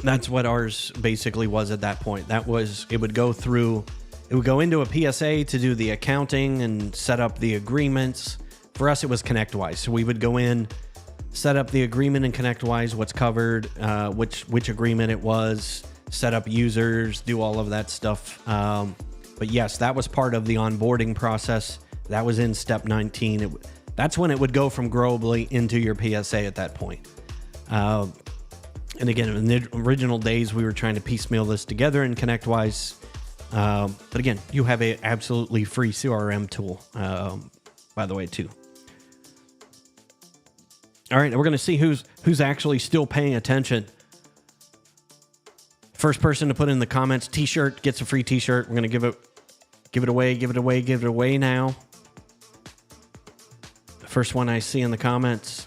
[SPEAKER 1] That's what ours basically was at that point. It would go into a PSA to do the accounting and set up the agreements. For us, it was ConnectWise. So we would go in, set up the agreement in ConnectWise, what's covered, which agreement it was, set up users, do all of that stuff. But yes, that was part of the onboarding process. That was in step 19. That's when it would go from Growably into your PSA at that point. And again, in the original days, we were trying to piecemeal this together in ConnectWise. But again, you have a absolutely free CRM tool, by the way, too. All right, we're going to see who's actually still paying attention. First person to put in the comments, T-shirt gets a free T-shirt. We're going to give it away now. The first one I see in the comments.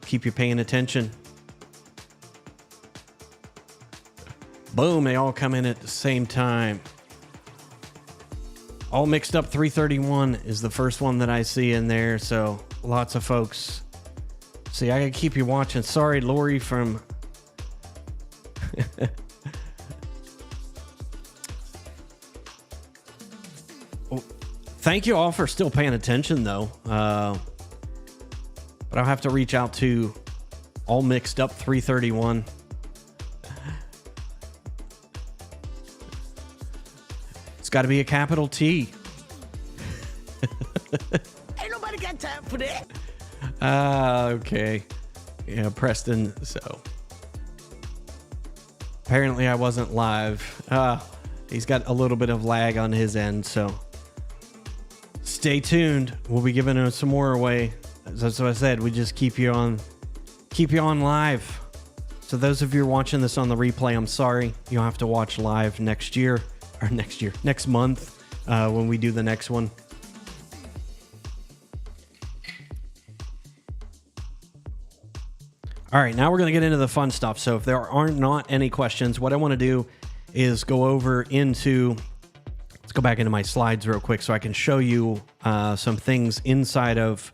[SPEAKER 1] Keep you paying attention. Boom, they all come in at the same time. All mixed up 331 is the first one that I see in there, so lots of folks. See, I gotta keep you watching. Sorry, Lori from... Well, thank you all for still paying attention, though. But I'll have to reach out to all mixed up 331. It's got to be a capital T.
[SPEAKER 2] Ain't nobody got time for that.
[SPEAKER 1] Okay. Yeah, Preston. So apparently I wasn't live. He's got a little bit of lag on his end, so stay tuned. We'll be giving him some more away. That's what I said. We just keep you on live. So those of you who are watching this on the replay, I'm sorry. You'll have to watch live next month when we do the next one. All right, now we're going to get into the fun stuff. So if there are not any questions, what I want to do is go over into, let's go back into my slides real quick so I can show you some things inside of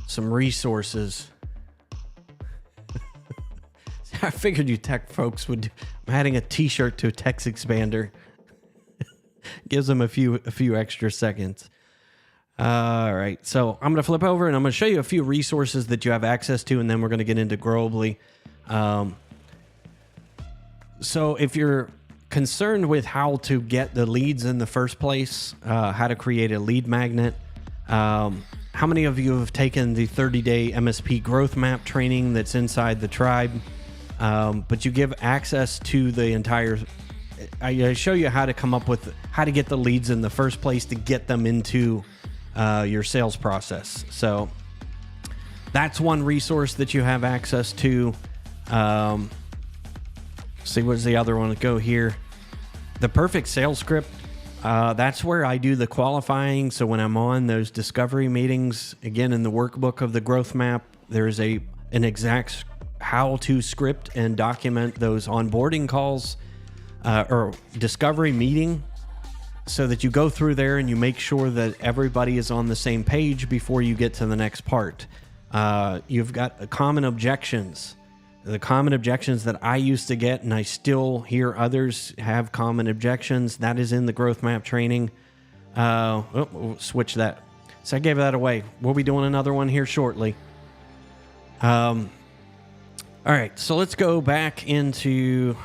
[SPEAKER 1] some resources. I figured you tech folks would. I'm adding a t-shirt to a text expander. Gives them a few extra seconds. All right, so I'm going to flip over and I'm going to show you a few resources that you have access to, and then we're going to get into Growably. So if you're concerned with how to get the leads in the first place, how to create a lead magnet, how many of you have taken the 30-day MSP growth map training that's inside the tribe? But you give access to the entire... I show you how to come up with how to get the leads in the first place to get them into your sales process. So that's one resource that you have access to. See, where's the other one? Go here. The perfect sales script. That's where I do the qualifying. So when I'm on those discovery meetings, again, in the workbook of the growth map, there's an exact how to script and document those onboarding calls or discovery meeting, so that you go through there and you make sure that everybody is on the same page before you get to the next part. You've got common objections. The common objections that I used to get, and I still hear others have common objections, that is in the growth map training. We'll switch that. So I gave that away. We'll be doing another one here shortly. All right, so let's go back into...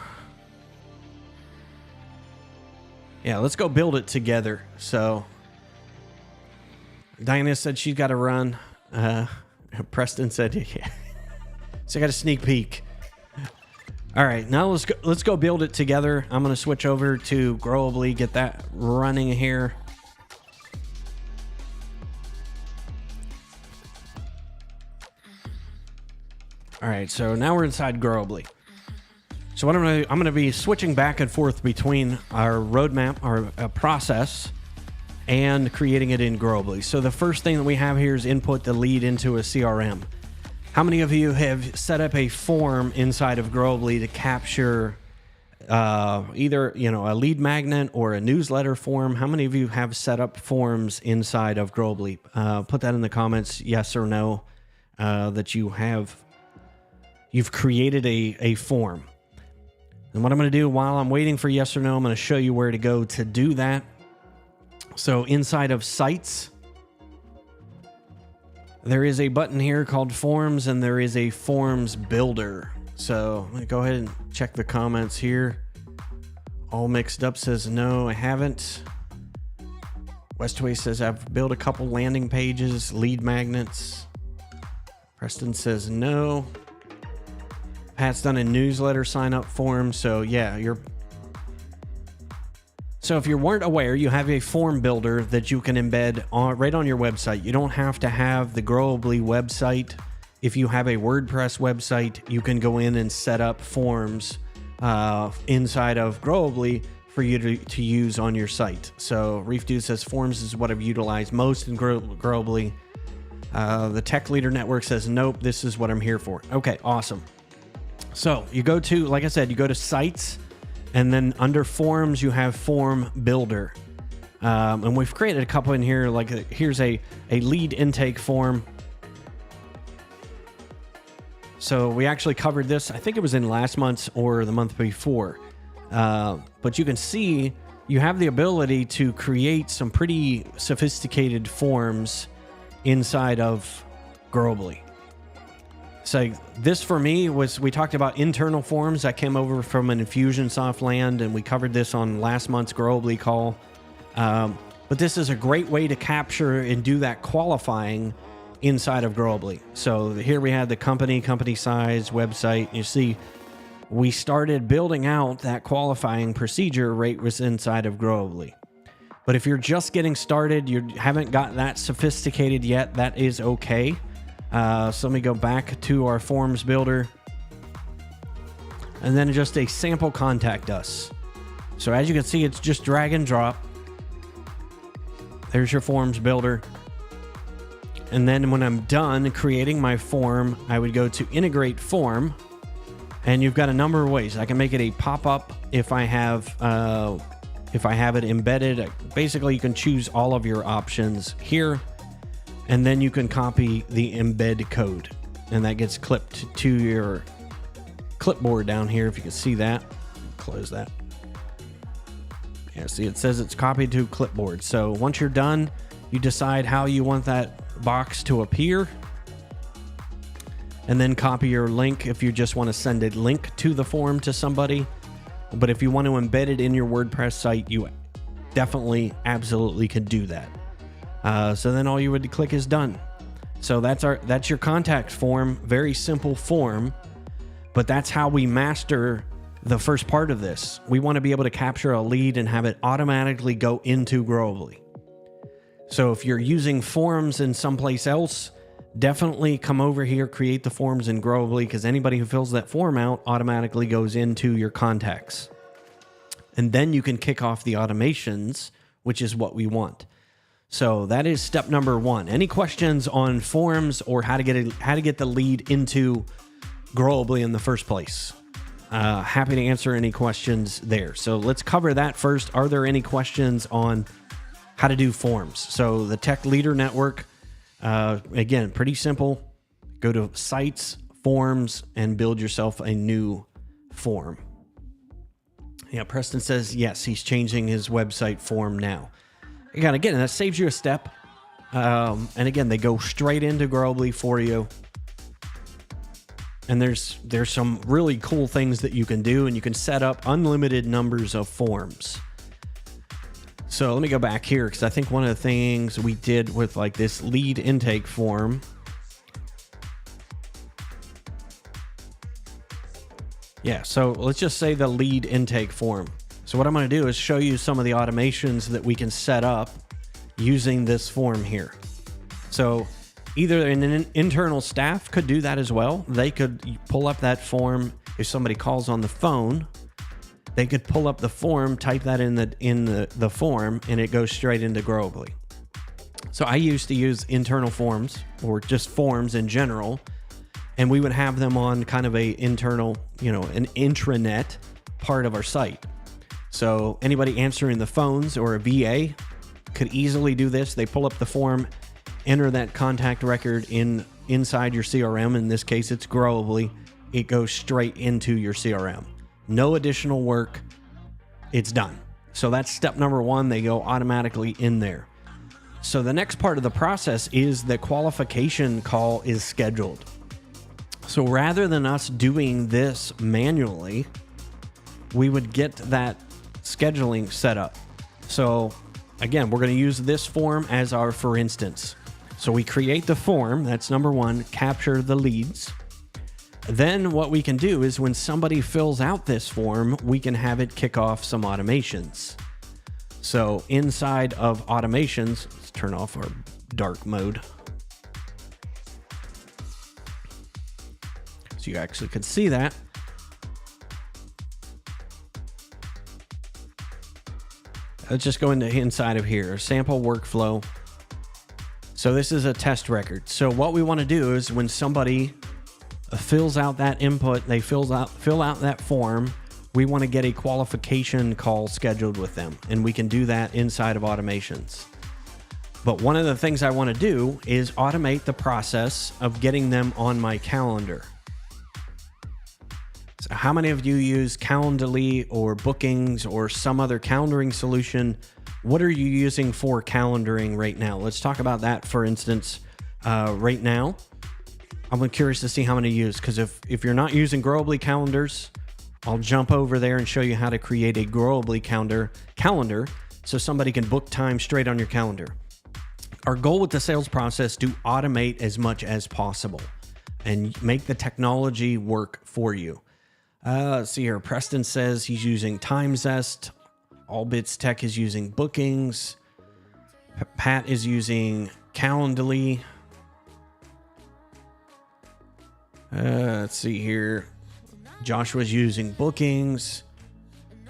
[SPEAKER 1] Yeah, let's go build it together. So Diana said she's got to run. Preston said, yeah. So I got a sneak peek. All right, now let's go build it together. I'm going to switch over to Growably, get that running here. All right, so now we're inside Growably. So what I'm going to be switching back and forth between our roadmap, our process, and creating it in Growably. So the first thing that we have here is input the lead into a CRM. How many of you have set up a form inside of Growably to capture either a lead magnet or a newsletter form? How many of you have set up forms inside of Growably? Put that in the comments, yes or no, that you've created a form. And what I'm going to do while I'm waiting for yes or no, I'm going to show you where to go to do that. So inside of Sites, there is a button here called Forms, and there is a Forms Builder. So I'm going to go ahead and check the comments here. All Mixed Up says no, I haven't. Westway says I've built a couple landing pages, lead magnets. Preston says no. Pat's done a newsletter sign up form. So yeah, so if you weren't aware, you have a form builder that you can embed right on your website. You don't have to have the Growably website. If you have a WordPress website, you can go in and set up forms inside of Growably for you to use on your site. So Reef Dude says forms is what I've utilized most in Growably. The Tech Leader Network says nope, this is what I'm here for. Okay, awesome. So you go to, like I said, you go to Sites, and then under Forms, you have Form Builder. And we've created a couple in here. Like here's a lead intake form. So we actually covered this. I think it was in last month's or the month before. But you can see you have the ability to create some pretty sophisticated forms inside of Growably. So this for me was, we talked about internal forms that came over from an Infusionsoft land, and we covered this on last month's Growably call. But this is a great way to capture and do that qualifying inside of Growably. So here we have the company size, website. You see, we started building out that qualifying procedure right was inside of Growably. But if you're just getting started, you haven't got that sophisticated yet, that is okay. So let me go back to our forms builder. And then just a sample contact us. So as you can see, it's just drag and drop. There's your forms builder. And then when I'm done creating my form, I would go to integrate form. And you've got a number of ways. I can make it a pop-up if I have it embedded. Basically, you can choose all of your options here, and then you can copy the embed code, and that gets clipped to your clipboard down here. If you can see that, close that. Yeah, see, it says it's copied to clipboard. So once you're done, you decide how you want that box to appear, and then copy your link if you just want to send a link to the form to somebody. But if you want to embed it in your WordPress site, you definitely, absolutely could do that. So then all you would click is done. So that's your contact form. Very simple form, but that's how we master the first part of this. We want to be able to capture a lead and have it automatically go into Growably. So if you're using forms in someplace else, definitely come over here, create the forms in Growably, because anybody who fills that form out automatically goes into your contacts. And then you can kick off the automations, which is what we want. So that is step number one. Any questions on forms or how to get the lead into Growably in the first place? Happy to answer any questions there. So let's cover that first. Are there any questions on how to do forms? So the Tech Leader Network, again, pretty simple. Go to sites, forms, and build yourself a new form. Yeah, Preston says, yes, he's changing his website form now. Again, that saves you a step. And again, they go straight into Growably for you. And there's some really cool things that you can do, and you can set up unlimited numbers of forms. So let me go back here, because I think one of the things we did with like this lead intake form. Yeah, so let's just say the lead intake form. So what I'm going to do is show you some of the automations that we can set up using this form here. So either an internal staff could do that as well. They could pull up that form. If somebody calls on the phone, they could pull up the form, type that in the form, and it goes straight into Growably. So I used to use internal forms, or just forms in general, and we would have them on kind of a internal, an intranet part of our site. So anybody answering the phones or a VA could easily do this. They pull up the form, enter that contact record inside your CRM. In this case, it's Growably. It goes straight into your CRM. No additional work. It's done. So that's step number one. They go automatically in there. So the next part of the process is the qualification call is scheduled. So rather than us doing this manually, we would get that scheduling set up. So again, we're going to use this form as our for instance. So we create the form. That's number one, capture the leads. Then what we can do is when somebody fills out this form, we can have it kick off some automations. So inside of automations, let's turn off our dark mode. So you actually can see that. Let's just go into inside of here, sample workflow. So this is a test record. So what we want to do is when somebody fills out that input, they fill out that form, we want to get a qualification call scheduled with them, and we can do that inside of automations. But one of the things I want to do is automate the process of getting them on my calendar. So how many of you use Calendly or Bookings or some other calendaring solution? What are you using for calendaring right now? Let's talk about that, for instance, right now. I'm curious to see how many you use, because if you're not using Growably calendars, I'll jump over there and show you how to create a Growably calendar so somebody can book time straight on your calendar. our goal with the sales process to automate as much as possible and make the technology work for you. Let's see here. Preston says he's using TimeZest. Allbits Tech is using Bookings. Pat is using Calendly. Let's see here. Joshua's using Bookings.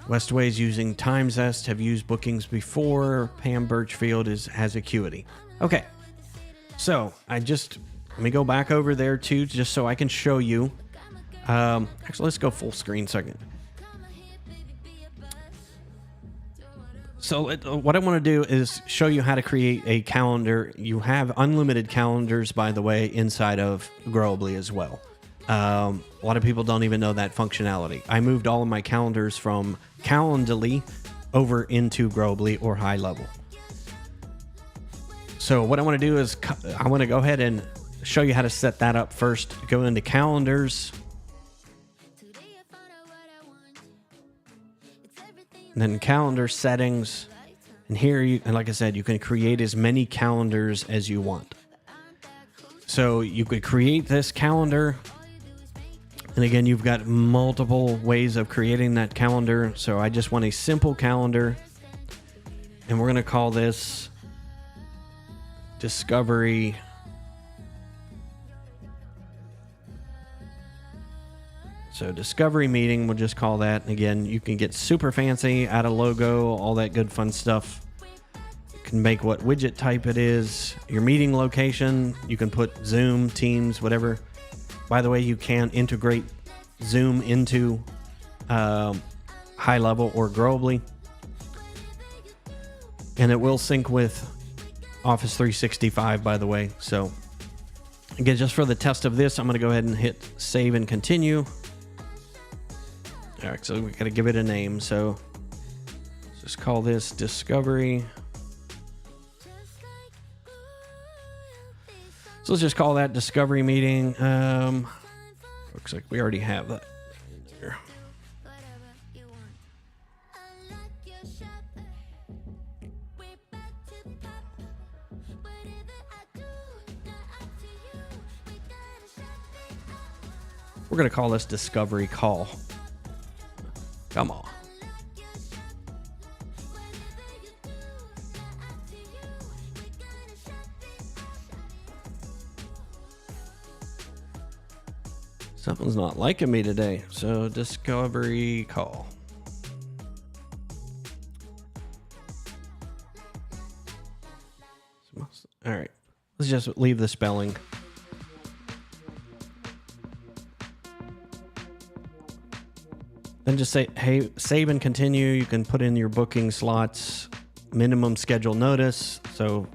[SPEAKER 1] Westway's using TimeZest. Have used Bookings before. Pam Birchfield has Acuity. Okay. So let me go back over there too, just so I can show you. Actually, let's go full screen second. So what I want to do is show you how to create a calendar. You have unlimited calendars, by the way, inside of Growably as well. A lot of people don't even know that functionality. I moved all of my calendars from Calendly over into Growably or High Level. So what I want to do is I want to go ahead and show you how to set that up first. Go into Calendars. And then Calendar Settings. And here, and like I said, you can create as many calendars as you want. So you could create this calendar. And again, you've got multiple ways of creating that calendar. So I just want a simple calendar. And we're going to call this Discovery. So Discovery Meeting, we'll just call that. And again, you can get super fancy, add a logo, all that good fun stuff. You can make what widget type it is. Your meeting location, you can put Zoom, Teams, whatever. By the way, you can integrate Zoom into High Level or Growably. And it will sync with Office 365, by the way. So again, just for the test of this, I'm going to go ahead and hit save and continue. All right, so we got to give it a name. So let's just call this Discovery. So let's just call that Discovery Meeting. Looks like we already have that here. We're going to call this Discovery Call. Come on. Something's not liking me today. So Discovery Call. All right. Let's just leave the spelling. Then just say, hey, save and continue. You can put in your booking slots, minimum schedule notice. So,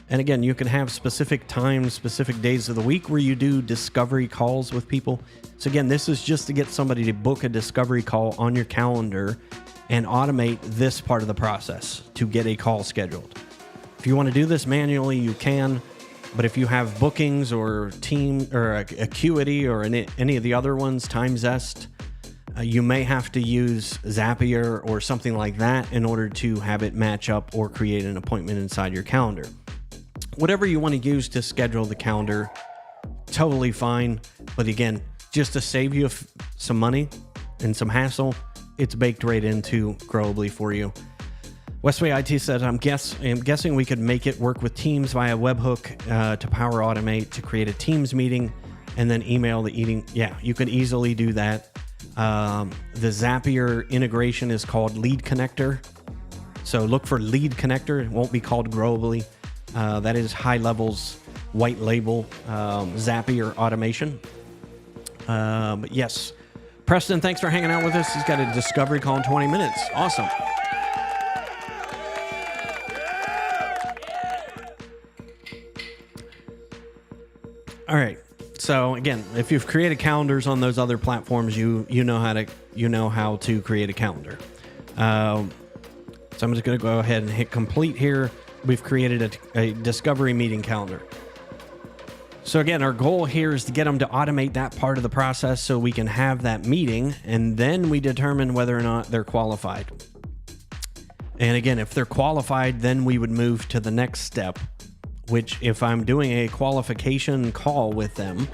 [SPEAKER 1] and again, you can have specific times, specific days of the week where you do discovery calls with people. So again, this is just to get somebody to book a discovery call on your calendar and automate this part of the process to get a call scheduled. If you want to do this manually, you can. But if you have bookings or team or Acuity or any of the other ones, TimeZest, you may have to use Zapier or something like that in order to have it match up or create an appointment inside your calendar. Whatever you want to use to schedule the calendar, totally fine. But again, just to save you some money and some hassle, it's baked right into Growably for you. Westway IT says, I'm guessing we could make it work with Teams via webhook to Power Automate to create a Teams meeting and then email the eating. Yeah, you could easily do that. The Zapier integration is called Lead Connector. So look for Lead Connector. It won't be called Growably. That is High Level's white label Zapier automation. But yes, Preston, thanks for hanging out with us. He's got a discovery call in 20 minutes. Awesome. All right. So again, if you've created calendars on those other platforms, you know how to create a calendar. So I'm just going to go ahead and hit complete here. We've created a discovery meeting calendar. So again, our goal here is to get them to automate that part of the process so we can have that meeting, and then we determine whether or not they're qualified. And again, if they're qualified, then we would move to the next step, which if I'm doing a qualification call with them,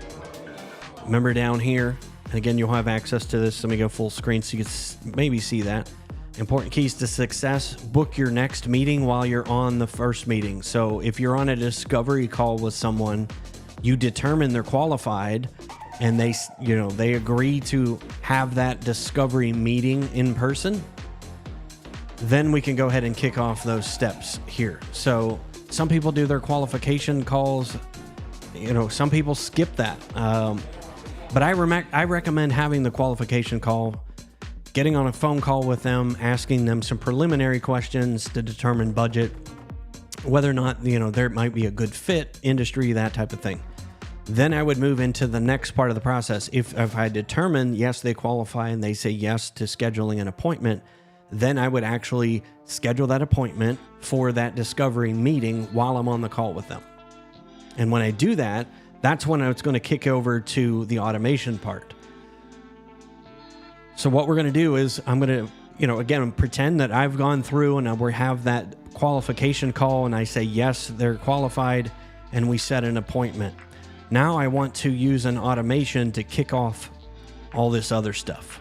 [SPEAKER 1] remember down here, and again, you'll have access to this. Let me go full screen so you can maybe see that. Important keys to success: book your next meeting while you're on the first meeting. So if you're on a discovery call with someone, you determine they're qualified and they agree to have that discovery meeting in person, then we can go ahead and kick off those steps here. So some people do their qualification calls, some people skip that. But I recommend having the qualification call, getting on a phone call with them, asking them some preliminary questions to determine budget, whether or not, there might be a good fit, industry, that type of thing. Then I would move into the next part of the process. If I determine, yes, they qualify and they say yes to scheduling an appointment, then I would actually schedule that appointment for that discovery meeting while I'm on the call with them. And when I do that, that's when it's going to kick over to the automation part. So what we're going to do is I'm going to, again, pretend that I've gone through and we have that qualification call and I say, yes, they're qualified, and we set an appointment. Now I want to use an automation to kick off all this other stuff.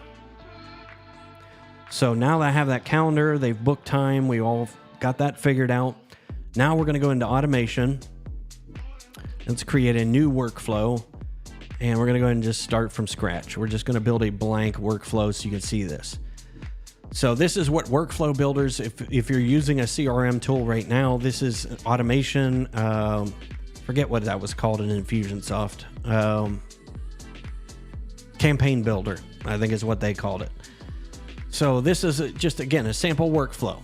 [SPEAKER 1] So now that I have that calendar, they've booked time, we all got that figured out. Now we're going to go into automation. Let's create a new workflow, and we're going to go ahead and just start from scratch. We're just going to build a blank workflow so you can see this. So this is what workflow builders, if you're using a CRM tool right now, this is automation. Forget what that was called in Infusionsoft. Campaign builder, I think is what they called it. So this is just, again, a sample workflow.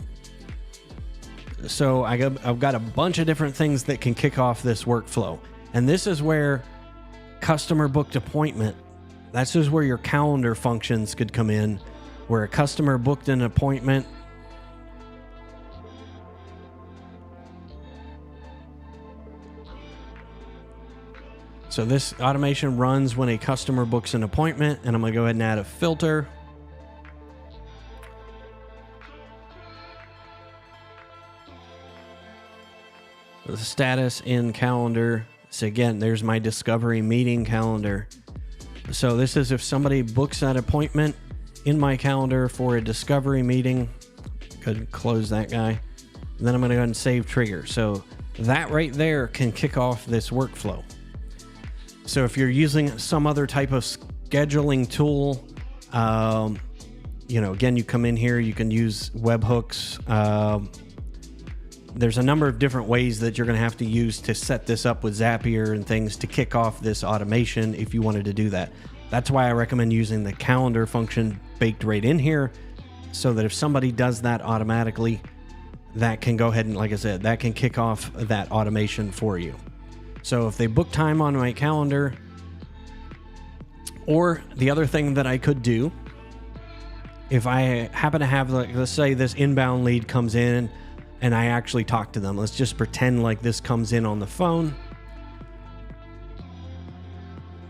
[SPEAKER 1] So I've got a bunch of different things that can kick off this workflow. And this is where customer booked appointment, that's just where your calendar functions could come in, where a customer booked an appointment. So this automation runs when a customer books an appointment, and I'm going to go ahead and add a filter. The status in calendar. So again, there's my discovery meeting calendar. So this is if somebody books that appointment in my calendar for a discovery meeting. Could close that guy. And then I'm going to go ahead and save trigger. So that right there can kick off this workflow. So if you're using some other type of scheduling tool, again, you come in here, you can use webhooks. There's a number of different ways that you're going to have to use to set this up with Zapier and things to kick off this automation if you wanted to do that. That's why I recommend using the calendar function baked right in here, so that if somebody does that automatically, that can go ahead and, like I said, that can kick off that automation for you. So if they book time on my calendar, or the other thing that I could do, if I happen to have, let's say this inbound lead comes in and I actually talk to them. Let's just pretend like this comes in on the phone.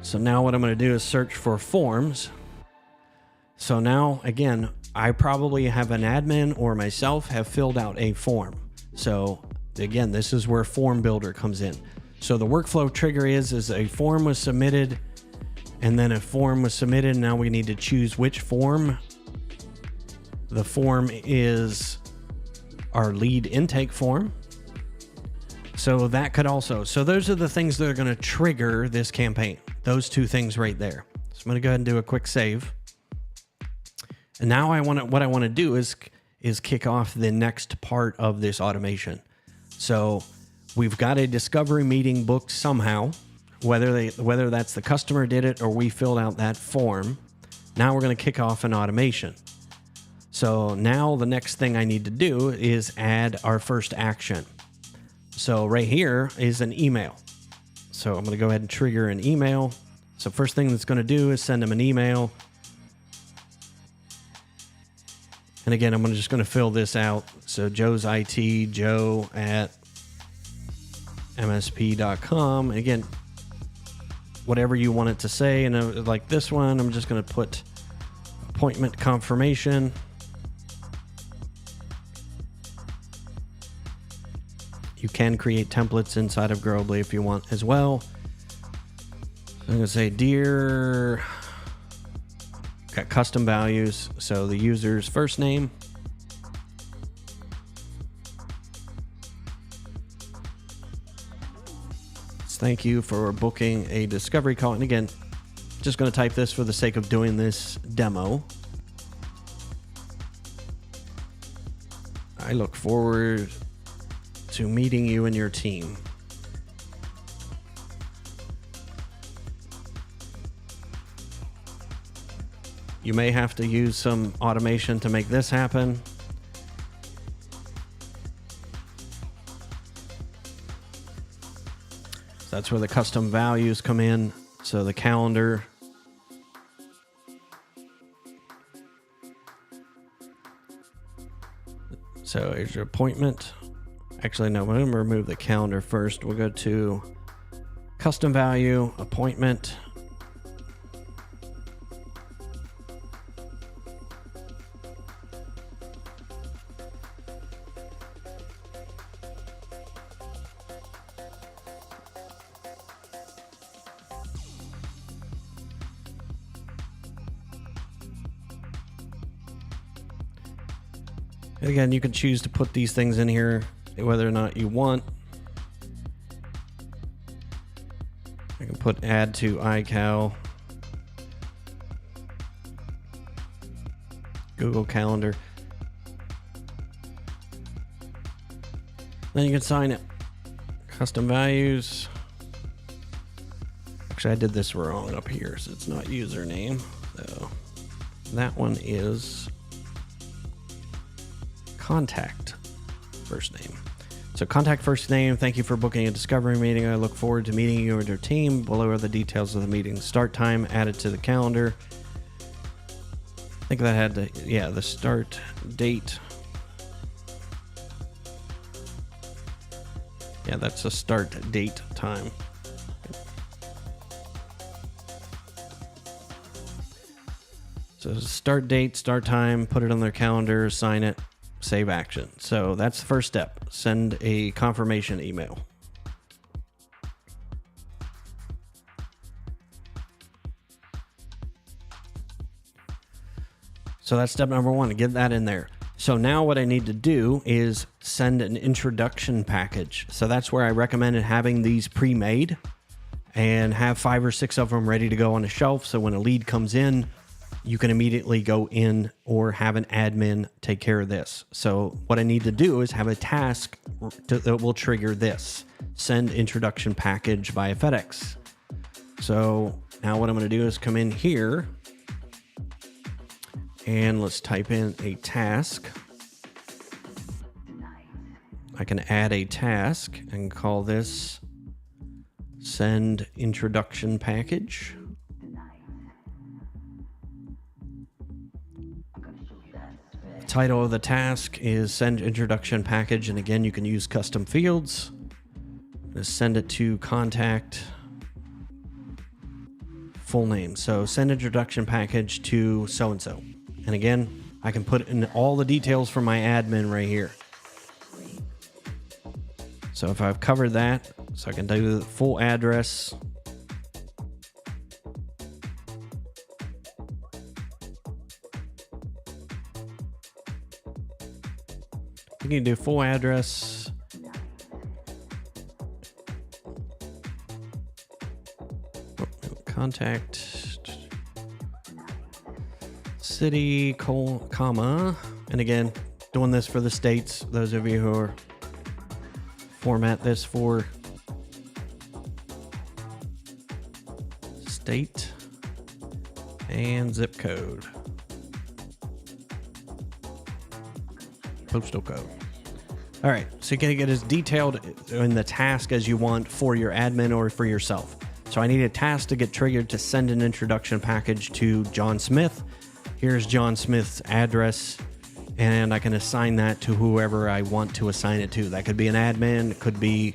[SPEAKER 1] So now what I'm going to do is search for forms. So now, again, I probably have an admin or myself have filled out a form. So again, this is where form builder comes in. So the workflow trigger is a form was submitted, and then a form was submitted. Now we need to choose which form. The form is our lead intake form. So that could also, so those are the things that are going to trigger this campaign. Those two things right there. So I'm going to go ahead and do a quick save. And now what I want to do is kick off the next part of this automation. So we've got a discovery meeting booked somehow, whether that's the customer did it or we filled out that form. Now we're going to kick off an automation. So now the next thing I need to do is add our first action. So right here is an email. So I'm going to go ahead and trigger an email. So first thing that's going to do is send them an email. And again, I'm just going to fill this out. So Joe's IT, Joe at MSP.com. Again, whatever you want it to say. And like this one, I'm just going to put appointment confirmation. You can create templates inside of Growably if you want as well. I'm going to say, dear, got custom values. So the user's first name. Thank you for booking a discovery call. And again, just going to type this for the sake of doing this demo. I look forward to meeting you and your team. You may have to use some automation to make this happen. That's where the custom values come in. So the calendar. So here's your appointment. Actually, no, we're going to remove the calendar first. We'll go to custom value, appointment. And again, you can choose to put these things in here, whether or not you want. I can put add to iCal, Google Calendar. Then you can sign it. Custom values. Actually, I did this wrong up here, so it's not username. So that one is contact first name. So contact first name. Thank you for booking a discovery meeting. I look forward to meeting you and your team. Below are the details of the meeting. Start time added to the calendar. I think that had the start date. Yeah, that's a start date time. So start date, start time, put it on their calendar, sign it, save action. So that's the first step. Send a confirmation email. So that's step number one, to get that in there. So now what I need to do is send an introduction package. So that's where I recommended having these pre-made and have 5 or 6 of them ready to go on a shelf. So when a lead comes in, you can immediately go in or have an admin take care of this. So what I need to do is have a task that will trigger this. Send introduction package via FedEx. So now what I'm going to do is come in here and let's type in a task. I can add a task and call this send introduction package. Title of the task is send introduction package, and again you can use custom fields. Just send it to contact full name. So send introduction package to so and so, and again I can put in all the details for my admin right here. So if I've covered that, so I can do the full address. You can do full address. Contact city, comma. And again, doing this for the states. Those of you who are format this for state and zip code. Postal code. All right, so you can get as detailed in the task as you want for your admin or for yourself. So I need a task to get triggered to send an introduction package to John Smith. Here's John Smith's address, and I can assign that to whoever I want to assign it to. That could be an admin, it could be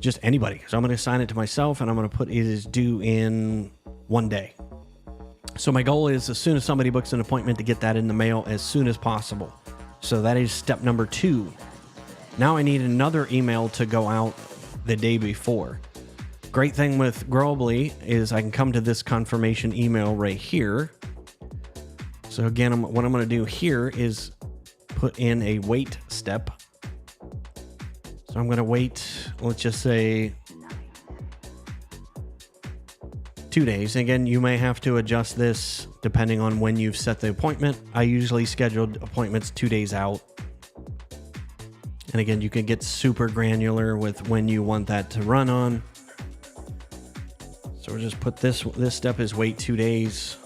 [SPEAKER 1] just anybody. So I'm going to assign it to myself, and I'm going to put it is due in 1 day. So my goal is, as soon as somebody books an appointment, to get that in the mail as soon as possible. So that is step number 2. Now I need another email to go out the day before. Great thing with Growably is I can come to this confirmation email right here. So again, what I'm going to do here is put in a wait step. So I'm going to wait, let's just say 2 days. Again, you may have to adjust this depending on when you've set the appointment. I usually scheduled appointments 2 days out. And again, you can get super granular with when you want that to run on. So we'll just put this step is wait 2 days.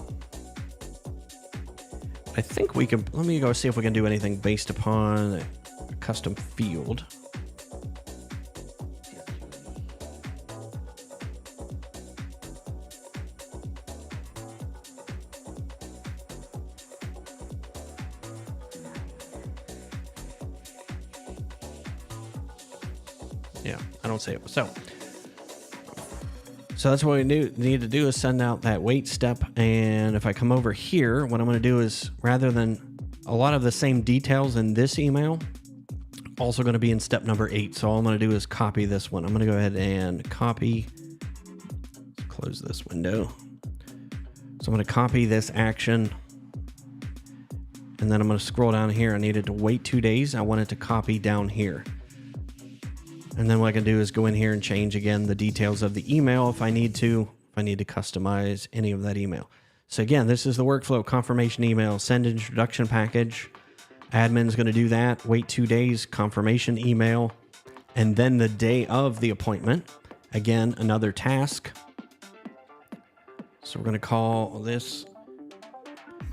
[SPEAKER 1] I think we can, let me go see if we can do anything based upon a custom field. Yeah, I don't see it. So that's what we need to do is send out that wait step. And if I come over here, what I'm going to do is, rather than a lot of the same details in this email, also going to be in step number 8. So all I'm going to do is copy this one. I'm going to go ahead and copy. Let's close this window. So I'm going to copy this action. And then I'm going to scroll down here. I needed to wait 2 days. I want it to copy down here. And then what I can do is go in here and change again the details of the email if I need to customize any of that email. So again, this is the workflow: confirmation email, send introduction package. Admin's going to do that. Wait 2 days, confirmation email. And then the day of the appointment, again, another task. So we're going to call this,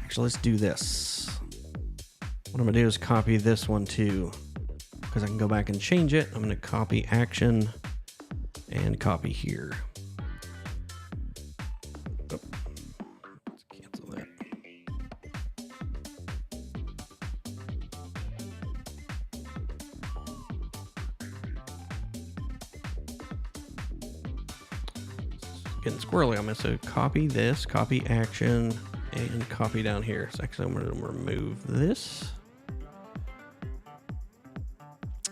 [SPEAKER 1] actually, let's do this. What I'm going to do is copy this one too, because I can go back and change it. I'm going to copy action and copy here. Oh, let's cancel that. It's getting squirrely. I'm going to copy this, copy action, and copy down here. So actually, I'm going to remove this.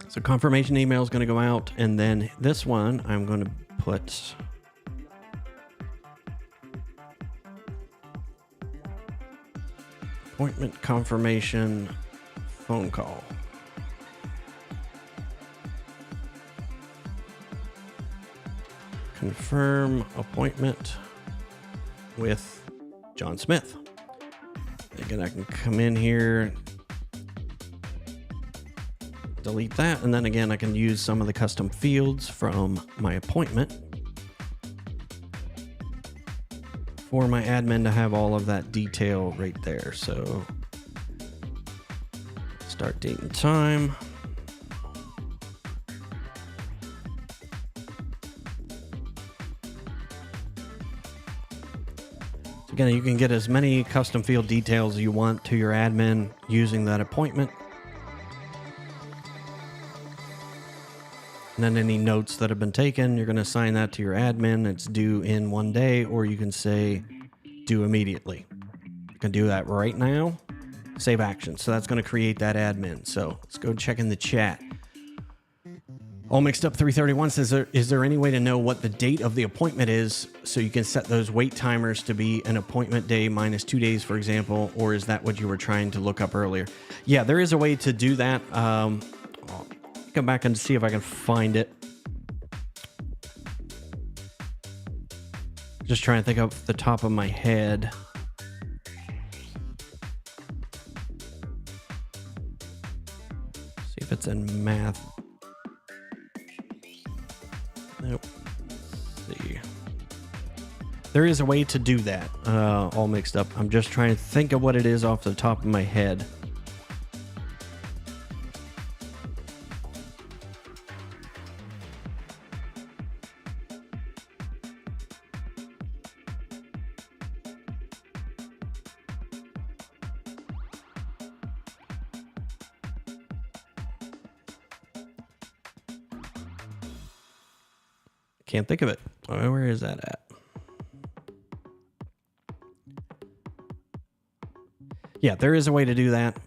[SPEAKER 1] So confirmation email is going to go out, and then this one I'm going to put appointment confirmation phone call. Confirm appointment with John Smith. Again, I can come in here, delete that, and then again I can use some of the custom fields from my appointment for my admin to have all of that detail right there. So start date and time. So again, you can get as many custom field details as you want to your admin using that appointment. And then any notes that have been taken, you're going to assign that to your admin. It's due in 1 day, or you can say due immediately. You can do that right now. Save action. So that's going to create that admin. So let's go check in the chat. All Mixed Up 331 says, is there any way to know what the date of the appointment is so you can set those wait timers to be an appointment day minus 2 days, for example, or is that what you were trying to look up earlier? Yeah, there is a way to do that. Come back and see if I can find it. Just trying to think off the top of my head. See if it's in math. Nope. Let's see. There is a way to do that. All Mixed Up. I'm just trying to think of what it is off the top of my head. Can't think of it. Where is that at? Yeah, there is a way to do that.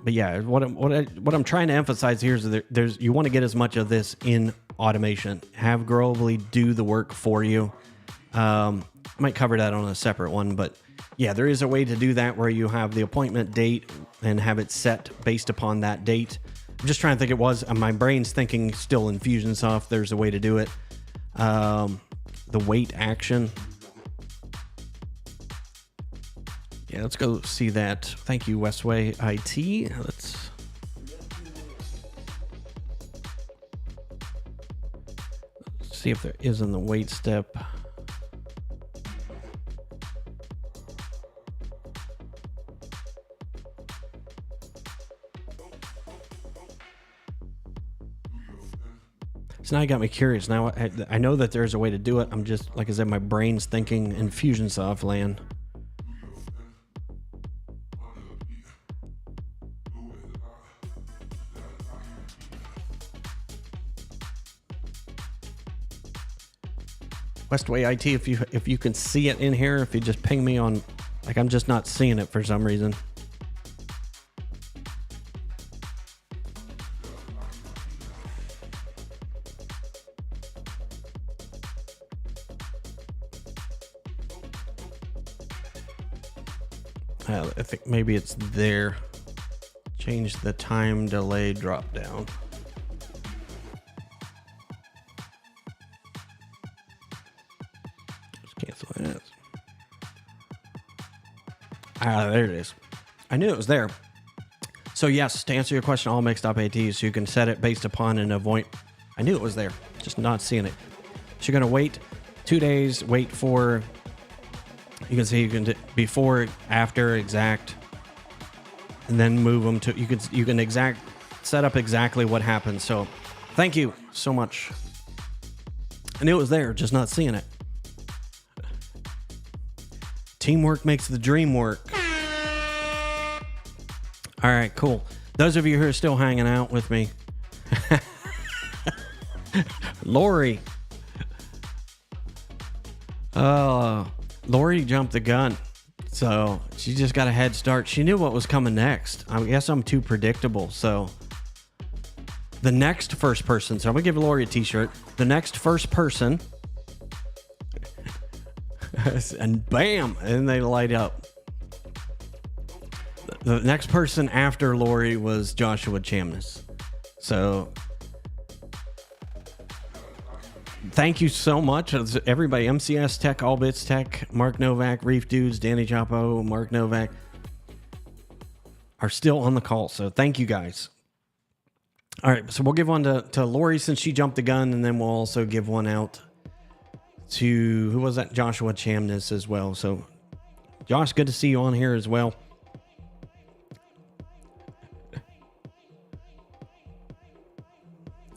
[SPEAKER 1] But yeah, what I'm trying to emphasize here is that there's you want to get as much of this in automation. Have Growably do the work for you. I might cover that on a separate one, but yeah, there is a way to do that where you have the appointment date and have it set based upon that date. I'm just trying to think. It was my brain's thinking still Infusionsoft. There's a way to do it. The wait action. Yeah, let's go see that. Thank you, Westway IT. Let's see if there is in the wait step. So now you got me curious. Now I know that there's a way to do it. I'm just, like I said, my brain's thinking Infusionsoft land. Westway IT, if you can see it in here, if you just ping me on, like I'm just not seeing it for some reason. I think maybe it's there. Change the time delay drop down. Cancel that. There it is. I knew it was there. So yes, to answer your question, all mixed.at, so you can set it based upon an avoid. I knew it was there, just not seeing it. So you're gonna wait 2 days, wait for, you can see you can do before, after, exact, and then move them to, you can exact, set up exactly what happens. So thank you so much. I knew it was there, just not seeing it. Teamwork makes the dream work. All right, cool. Those of you who are still hanging out with me. Lori. Lori jumped the gun. So she just got a head start. She knew what was coming next. I guess I'm too predictable. So the next first person. So I'm going to give Lori a t-shirt. The next first person. And bam, and they light up. The next person after Lori was Joshua Chamness. So thank you so much, everybody. MCS Tech, All Bits Tech, Mark Novak, Reef Dudes, Danny Chapo, Mark Novak are still on the call. So thank you guys. All right, so we'll give one to Lori since she jumped the gun, and then we'll also give one out to, who was that? Joshua Chamness as well. So Josh, good to see you on here as well.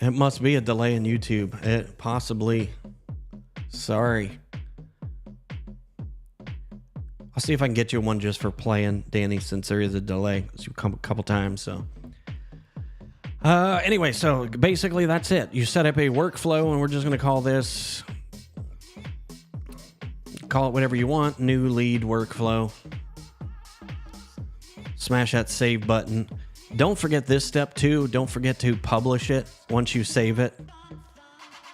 [SPEAKER 1] It must be a delay in YouTube. It possibly. Sorry. I'll see if I can get you one just for playing, Danny, since there is a delay. You come a couple times, so. Anyway, so basically that's it. You set up a workflow, and we're just going to call this, call it whatever you want, new lead workflow. Smash that save button. Don't forget this step too. Don't forget to publish it once you save it.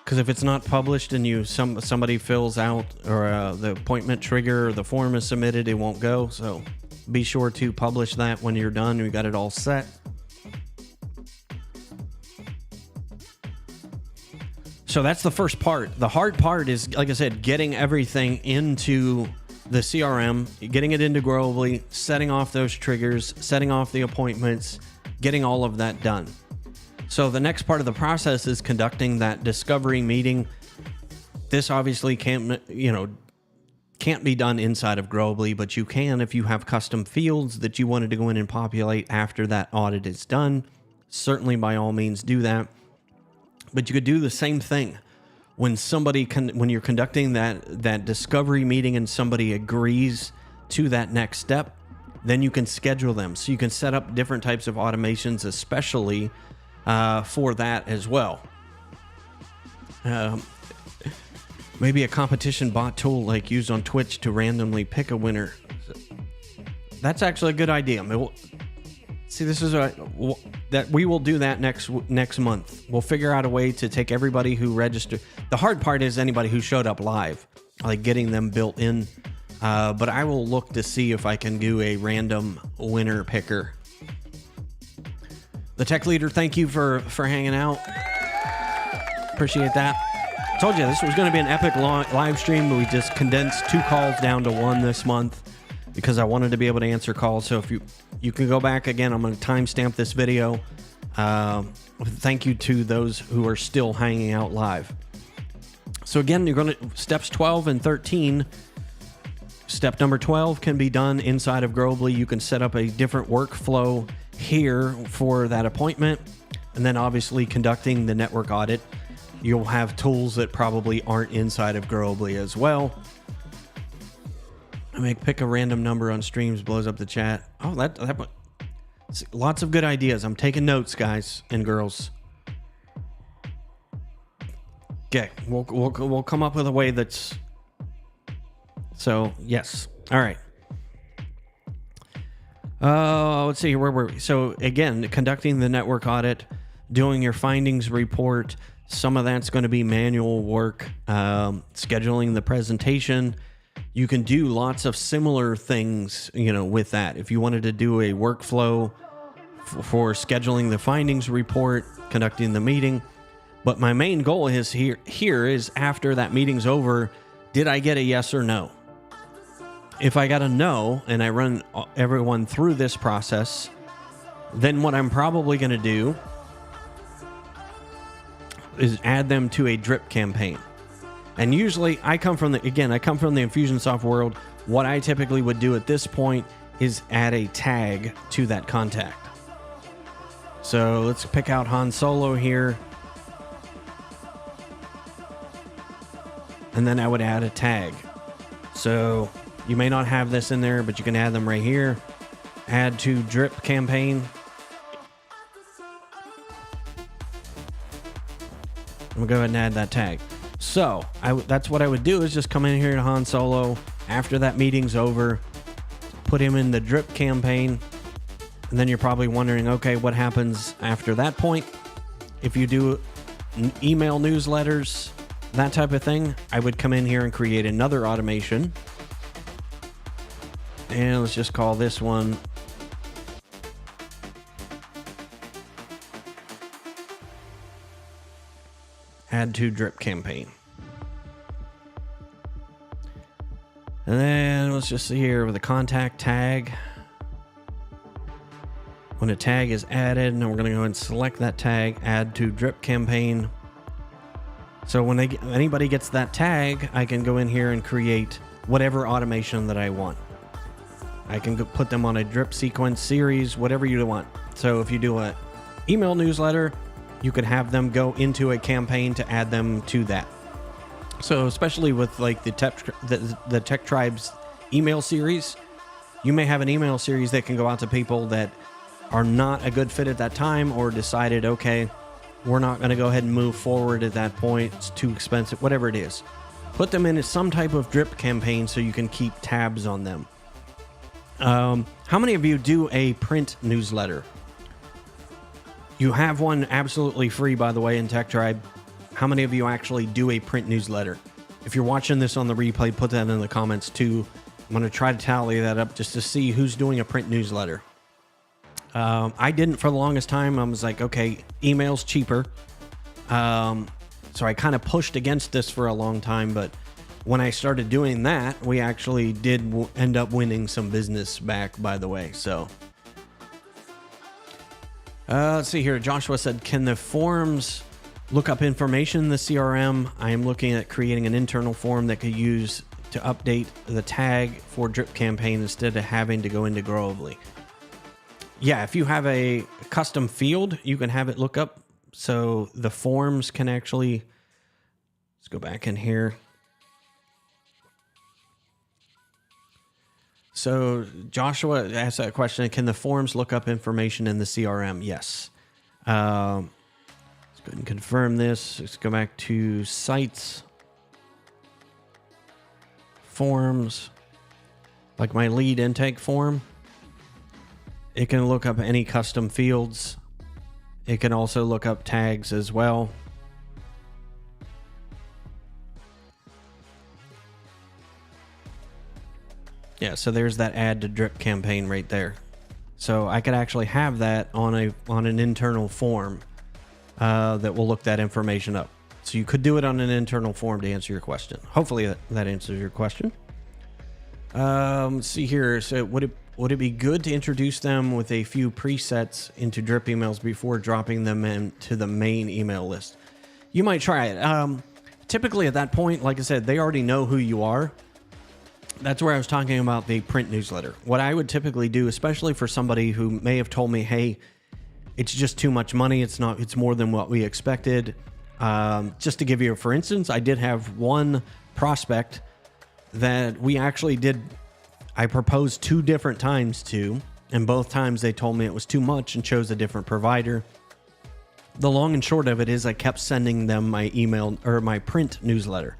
[SPEAKER 1] Because if it's not published and somebody fills out, or the appointment trigger or the form is submitted, it won't go. So be sure to publish that when you're done. We got it all set. So that's the first part. The hard part is, like I said, getting everything into the CRM, getting it into Growably, setting off those triggers, setting off the appointments, getting all of that done. So the next part of the process is conducting that discovery meeting. This obviously can't be done inside of Growably, but you can if you have custom fields that you wanted to go in and populate after that audit is done. Certainly, by all means, do that. But you could do the same thing when when you're conducting that discovery meeting and somebody agrees to that next step. Then you can schedule them, so you can set up different types of automations, especially for that as well. Maybe a competition bot tool like used on Twitch to randomly pick a winner. That's actually a good idea. See, this is that we will do that next month. We'll figure out a way to take everybody who registered. The hard part is anybody who showed up live, like getting them built in. But I will look to see if I can do a random winner picker. The tech leader, thank you for hanging out. Appreciate that. Told you this was going to be an epic live stream, but we just condensed 2 calls down to 1 this month because I wanted to be able to answer calls. So if you can go back again, I'm going to timestamp this video. Thank you to those who are still hanging out live. So again, you're going to steps 12 and 13. Step number 12 can be done inside of Growably. You can set up a different workflow here for that appointment. And then obviously conducting the network audit. You'll have tools that probably aren't inside of Growably as well. Pick a random number on streams, blows up the chat. Oh, that lots of good ideas. I'm taking notes, guys and girls. Okay, we'll come up with a way that's... So, yes. All right. Let's see, where were we? So, again, conducting the network audit, doing your findings report. Some of that's going to be manual work, scheduling the presentation. You can do lots of similar things, with that. If you wanted to do a workflow for scheduling the findings report, conducting the meeting. But my main goal is here is after that meeting's over, did I get a yes or no? If I got a no and I run everyone through this process, then what I'm probably going to do is add them to a drip campaign. And usually I come from the Infusionsoft world. What I typically would do at this point is add a tag to that contact. So let's pick out Han Solo here. And then I would add a tag. So you may not have this in there, but you can add them right here. Add to drip campaign. I'm gonna go ahead and add that tag. So that's what I would do is just come in here to Han Solo after that meeting's over, put him in the drip campaign, and then you're probably wondering, okay, what happens after that point? If you do email newsletters, that type of thing, I would come in here and create another automation. And let's just call this one Add to Drip Campaign. And then let's just see here with the contact tag. When a tag is added, and we're going to go and select that tag, Add to Drip Campaign. So when anybody gets that tag, I can go in here and create whatever automation that I want. I can put them on a drip sequence series, whatever you want. So if you do an email newsletter, you could have them go into a campaign to add them to that. So especially with like the Tech Tribe's email series, you may have an email series that can go out to people that are not a good fit at that time or decided, okay, we're not going to go ahead and move forward at that point. It's too expensive, whatever it is. Put them into some type of drip campaign so you can keep tabs on them. How many of you do a print newsletter? You have one absolutely free, by the way, in Tech Tribe. How many of you actually do a print newsletter? If you're watching this on the replay, put that in the comments too. I'm going to try to tally that up just to see who's doing a print newsletter. I didn't for the longest time. I was like, okay, email's cheaper. So I kind of pushed against this for a long time, but when I started doing that, we actually did end up winning some business back, by the way. So let's see here. Joshua said, can the forms look up information in the CRM? I am looking at creating an internal form that could use to update the tag for drip campaign instead of having to go into Growably. Yeah, if you have a custom field, you can have it look up. So the forms can actually, let's go back in here. So Joshua asked that question, can the forms look up information in the CRM? Yes. Let's go ahead and confirm this. Let's go back to sites, forms, like my lead intake form. It can look up any custom fields. It can also look up tags as well. Yeah, so there's that add to drip campaign right there. So I could actually have that on an internal form that will look that information up. So you could do it on an internal form to answer your question. Hopefully that answers your question. Let's see here. So would it be good to introduce them with a few presets into drip emails before dropping them into the main email list? You might try it. Typically at that point, like I said, they already know who you are. That's where I was talking about the print newsletter. What I would typically do, especially for somebody who may have told me, hey, it's just too much money. It's more than what we expected. Just to give you, for instance, I did have one prospect that we actually did. I proposed 2 different times to, and both times they told me it was too much and chose a different provider. The long and short of it is I kept sending them my email or my print newsletter.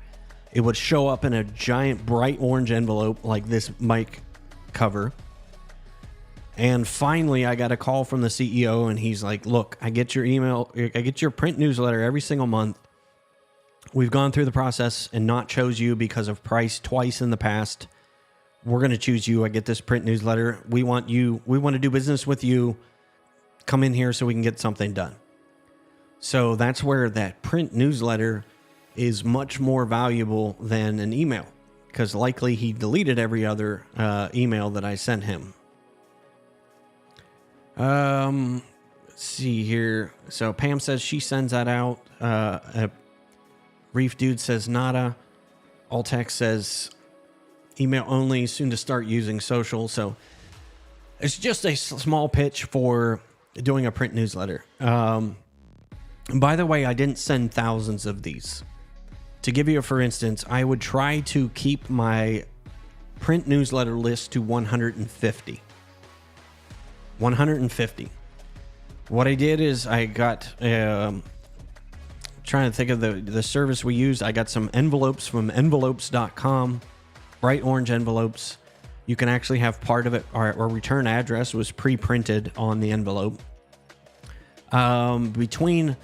[SPEAKER 1] It would show up in a giant bright orange envelope like this mic cover. And finally, I got a call from the CEO, and he's like, look, I get your email, I get your print newsletter every single month. We've gone through the process and not chose you because of price twice in the past. We're going to choose you. I get this print newsletter. We want you. We want to do business with you. Come in here so we can get something done. So that's where that print newsletter is much more valuable than an email, because likely he deleted every other email that I sent him. Let's see here. So Pam says she sends that out. Reef Dude says nada. Alltex says email only, soon to start using social. So it's just a small pitch for doing a print newsletter. By the way, I didn't send thousands of these. To give you a for instance, I would try to keep my print newsletter list to 150. 150. What I did is I got, trying to think of the service we used. I got some envelopes from envelopes.com, bright orange envelopes. You can actually have part of it, our return address was pre-printed on the envelope. Between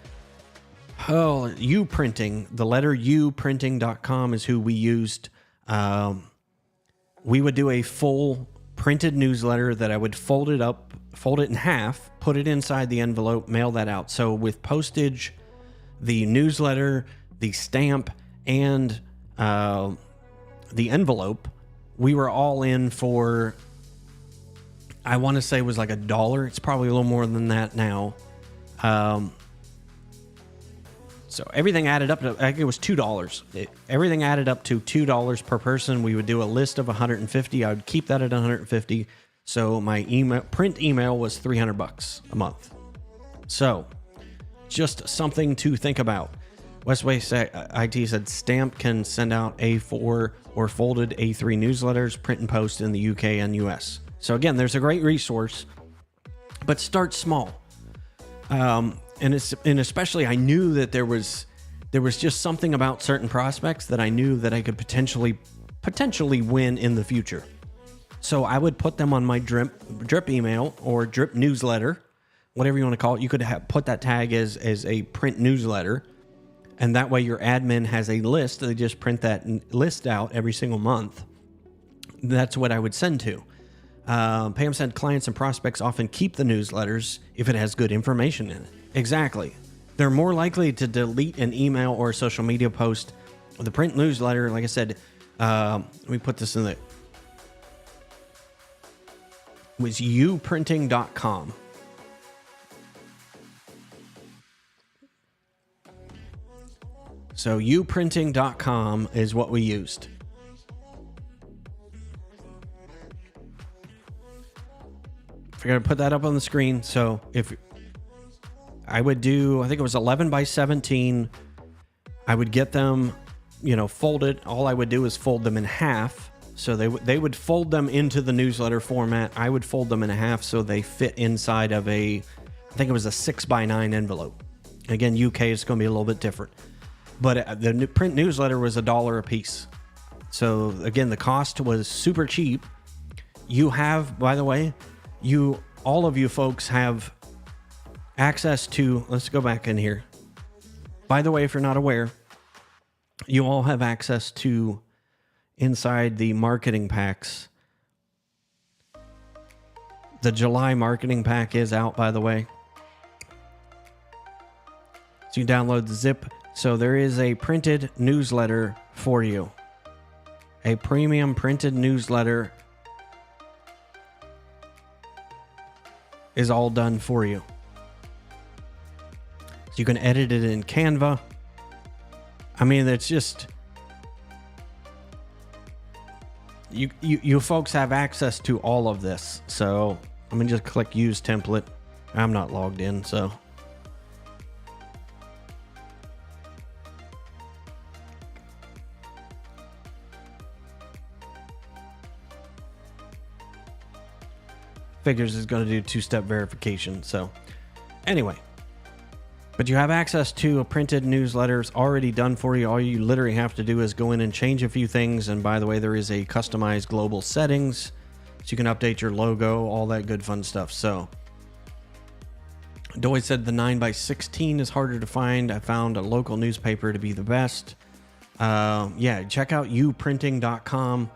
[SPEAKER 1] Uprinting, the letter Uprinting.com is who we used. We would do a full printed newsletter that I would fold it in half, put it inside the envelope, mail that out. So with postage, the newsletter, the stamp, and the envelope, we were all in for, I want to say it was like $1. It's probably a little more than that now. So everything added up to, I think it was $2. Everything added up to $2 per person. We would do a list of 150. I would keep that at 150. So my print email was $300 a month. So just something to think about. Westway IT said Stamp can send out A4 or folded A3 newsletters, print and post in the UK and US. So again, there's a great resource, but start small. And especially I knew that there was just something about certain prospects that I knew that I could potentially win in the future. So I would put them on my drip email or drip newsletter, whatever you want to call it. You could put that tag as a print newsletter, and that way your admin has a list. They just print that list out every single month. That's what I would send to. Pam said clients and prospects often keep the newsletters if it has good information in it. Exactly. They're more likely to delete an email or a social media post. The print newsletter, like I said, let me put this in the, was uprinting.com. So uprinting.com is what we used. I gotta put that up on the screen. So if I would do, I think it was 11 by 17, I would get them, folded. All I would do is fold them in half. So they would fold them into the newsletter format. I would fold them in half so they fit inside of I think it was a 6x9 envelope. Again, UK is going to be a little bit different. But the print newsletter was $1 a piece. So again, the cost was super cheap. You have, by the way, all of you folks have access to, let's go back in here. By the way, if you're not aware, you all have access to inside the marketing packs. The July marketing pack is out, by the way. So you download the zip. So there is a printed newsletter for you. A premium printed newsletter is all done for you. So you can edit it in Canva. I mean, it's just... You folks have access to all of this. So I'm going to just click use template. I'm not logged in, so... Figures is going to do two-step verification. So anyway, but you have access to a printed newsletters already done for you. All you literally have to do is go in and change a few things. And by the way, there is a customized global settings, so you can update your logo, all that good fun stuff. So Doy said the 9x16 is harder to find. I found a local newspaper to be the best. Yeah, check out uprinting.com.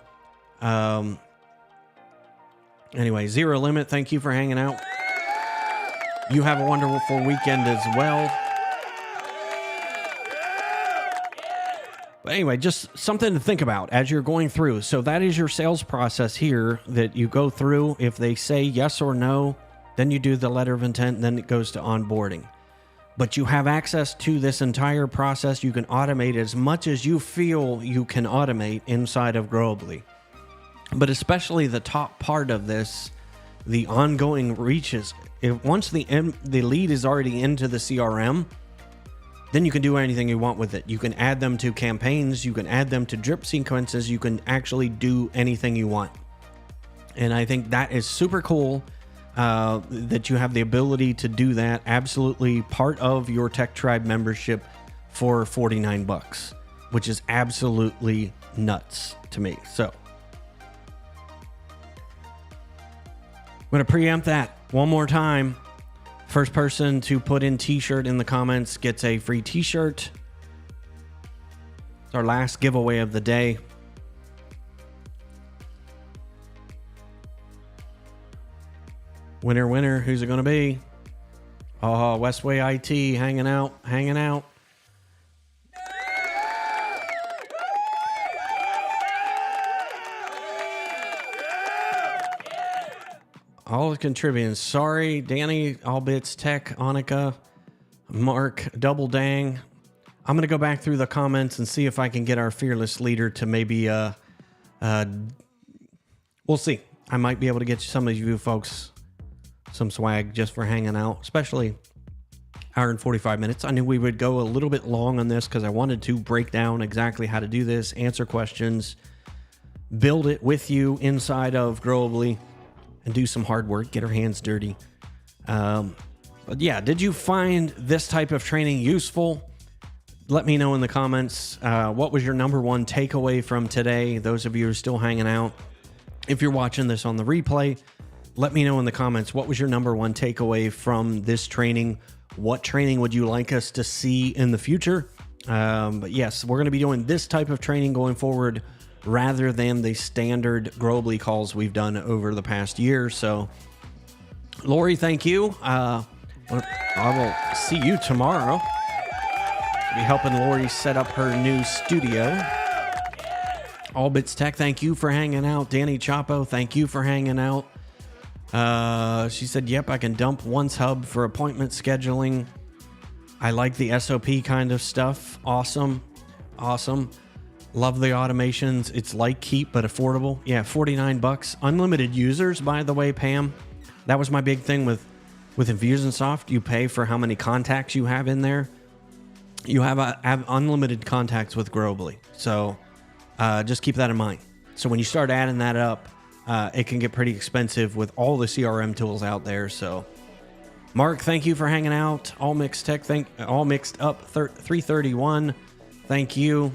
[SPEAKER 1] Anyway, Zero Limit, thank you for hanging out. You have a wonderful weekend as well. But anyway, just something to think about as you're going through. So that is your sales process here that you go through. If they say yes or no, then you do the letter of intent, then it goes to onboarding. But you have access to this entire process. You can automate as much as you feel you can automate inside of Growably. But especially the top part of this, the ongoing reaches. Once the lead is already into the CRM, then you can do anything you want with it. You can add them to campaigns. You can add them to drip sequences. You can actually do anything you want. And I think that is super cool that you have the ability to do that. Absolutely part of your Tech Tribe membership for $49, which is absolutely nuts to me. So I'm going to preempt that one more time. First person to put in t-shirt in the comments gets a free t-shirt. It's our last giveaway of the day. Winner, winner. Who's it going to be? Oh, Westway IT hanging out, hanging out. All contributing. Sorry, Danny, All Bits Tech, Annika, Mark, Double Dang. I'm going to go back through the comments and see if I can get our fearless leader to maybe, we'll see. I might be able to get some of you folks some swag just for hanging out, especially hour and 45 minutes. I knew we would go a little bit long on this because I wanted to break down exactly how to do this, answer questions, build it with you inside of Growably, and do some hard work, get our hands dirty. But yeah, did you find this type of training useful? Let me know in the comments. What was your number one takeaway from today? Those of you who are still hanging out. If you're watching this on the replay, let me know in the comments. What was your number one takeaway from this training? What training would you like us to see in the future? But yes, we're going to be doing this type of training going forward, rather than the standard Growably calls we've done over the past year. So, Lori, thank you. I will see you tomorrow. I'll be helping Lori set up her new studio. All Bits Tech, thank you for hanging out. Danny Chapo, thank you for hanging out. She said, yep, I can dump Once Hub for appointment scheduling. I like the SOP kind of stuff. Awesome. Awesome. Love the automations. It's like Keep, but affordable. Yeah, $49. Unlimited users, by the way, Pam. That was my big thing with Infusionsoft. You pay for how many contacts you have in there. You have unlimited contacts with Growably. So just keep that in mind. So when you start adding that up, it can get pretty expensive with all the CRM tools out there. So Mark, thank you for hanging out. All Mixed Tech, All Mixed Up 331. Thank you.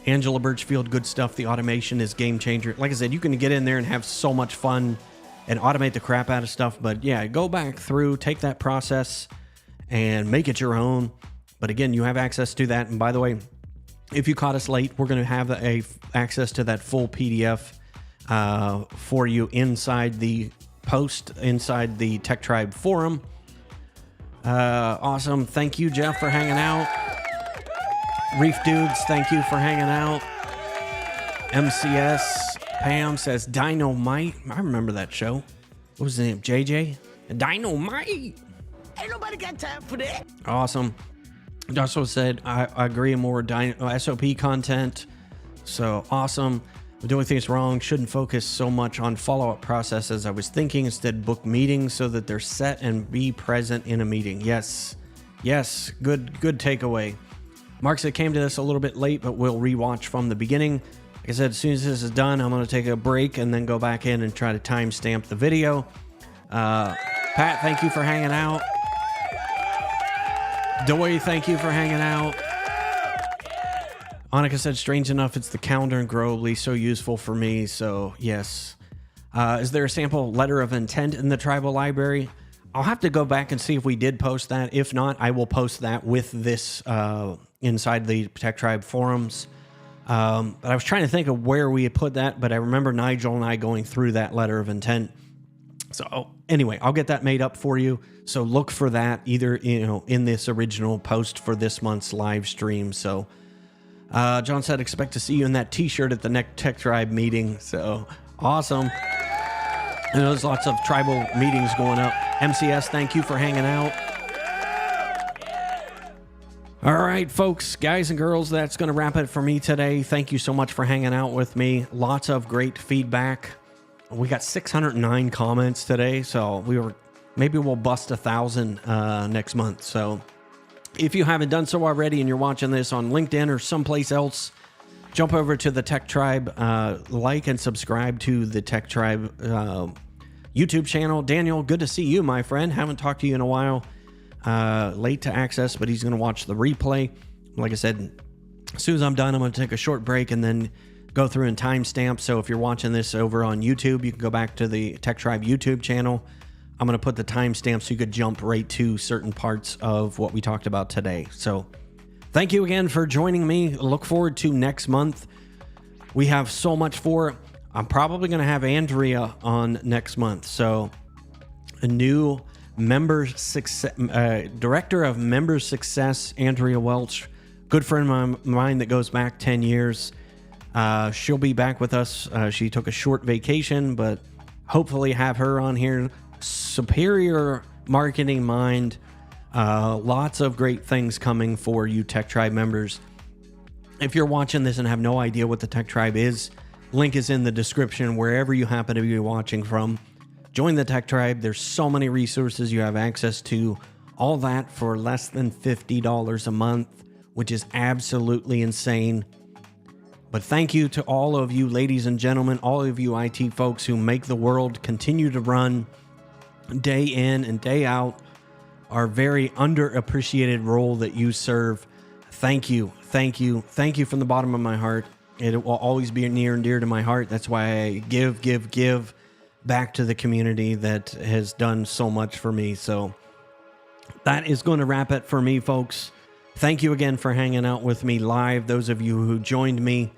[SPEAKER 1] Angela Birchfield, good stuff. The automation is game changer. Like I said, you can get in there and have so much fun and automate the crap out of stuff. But yeah, go back through, take that process and make it your own. But again, you have access to that. And by the way, if you caught us late, we're going to have access to that full PDF for you inside the post, inside the Tech Tribe forum. Awesome. Thank you, Jeff, for hanging out. Reef Dudes, thank you for hanging out. MCS Pam says Dynamite. I remember that show. What was his name? JJ? Dynamite.
[SPEAKER 2] Ain't nobody got time for that.
[SPEAKER 1] Awesome. Also said, I agree, more SOP content. So awesome. We're doing things wrong. Shouldn't focus so much on follow-up process as I was thinking. Instead, book meetings so that they're set and be present in a meeting. Yes. Yes. Good takeaway. Mark said, came to this a little bit late, but we'll rewatch from the beginning. Like I said, as soon as this is done, I'm going to take a break and then go back in and try to timestamp the video. Pat, thank you for hanging out. Doy, thank you for hanging out. Annika said, strange enough, it's the calendar in Growably, so useful for me. So, yes. Is there a sample letter of intent in the tribal library? I'll have to go back and see if we did post that. If not, I will post that with this inside the Tech Tribe forums. But I was trying to think of where we had put that, but I remember Nigel and I going through that letter of intent. So anyway, I'll get that made up for you. So look for that either, in this original post for this month's live stream. So John said, expect to see you in that t-shirt at the next Tech Tribe meeting. So awesome. And there's lots of tribal meetings going up. MCS, thank you for hanging out. All right, folks, guys and girls, that's going to wrap it for me today. Thank you so much for hanging out with me. Lots of great feedback. We got 609 comments today, so maybe we'll bust 1,000 next month. So if you haven't done so already and you're watching this on LinkedIn or someplace else, jump over to the Tech Tribe, like and subscribe to the Tech Tribe YouTube channel. Daniel, good to see you, my friend. Haven't talked to you in a while. Late to access, but he's going to watch the replay. Like I said, as soon as I'm done, I'm going to take a short break and then go through and timestamp. So if you're watching this over on YouTube, you can go back to the Tech Tribe YouTube channel. I'm going to put the timestamp so you could jump right to certain parts of what we talked about today. So thank you again for joining me. Look forward to next month. We have so much for it. I'm probably going to have Andrea on next month. So a new member success, director of member success, Andrea Welch, good friend of mine that goes back 10 years. She'll be back with us. She took a short vacation, but hopefully have her on here. Superior marketing mind. Lots of great things coming for you Tech Tribe members. If you're watching this and have no idea what the Tech Tribe is, link is in the description wherever you happen to be watching from. Join the Tech Tribe. There's so many resources you have access to. All that for less than $50 a month, which is absolutely insane. But thank you to all of you, ladies and gentlemen, all of you IT folks who make the world continue to run day in and day out. Our very underappreciated role that you serve. Thank you. Thank you. Thank you from the bottom of my heart. It will always be near and dear to my heart. That's why I give back to the community that has done so much for me. So that is going to wrap it for me, folks. Thank you again for hanging out with me live, those of you who joined me.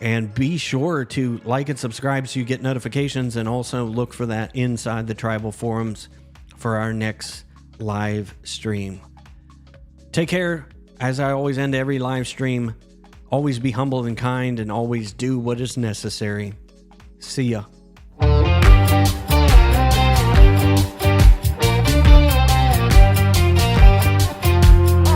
[SPEAKER 1] And be sure to like and subscribe so you get notifications, and also look for that inside the tribal forums for our next live stream. Take care. As I always end every live stream, always be humble and kind, and always do what is necessary. See ya.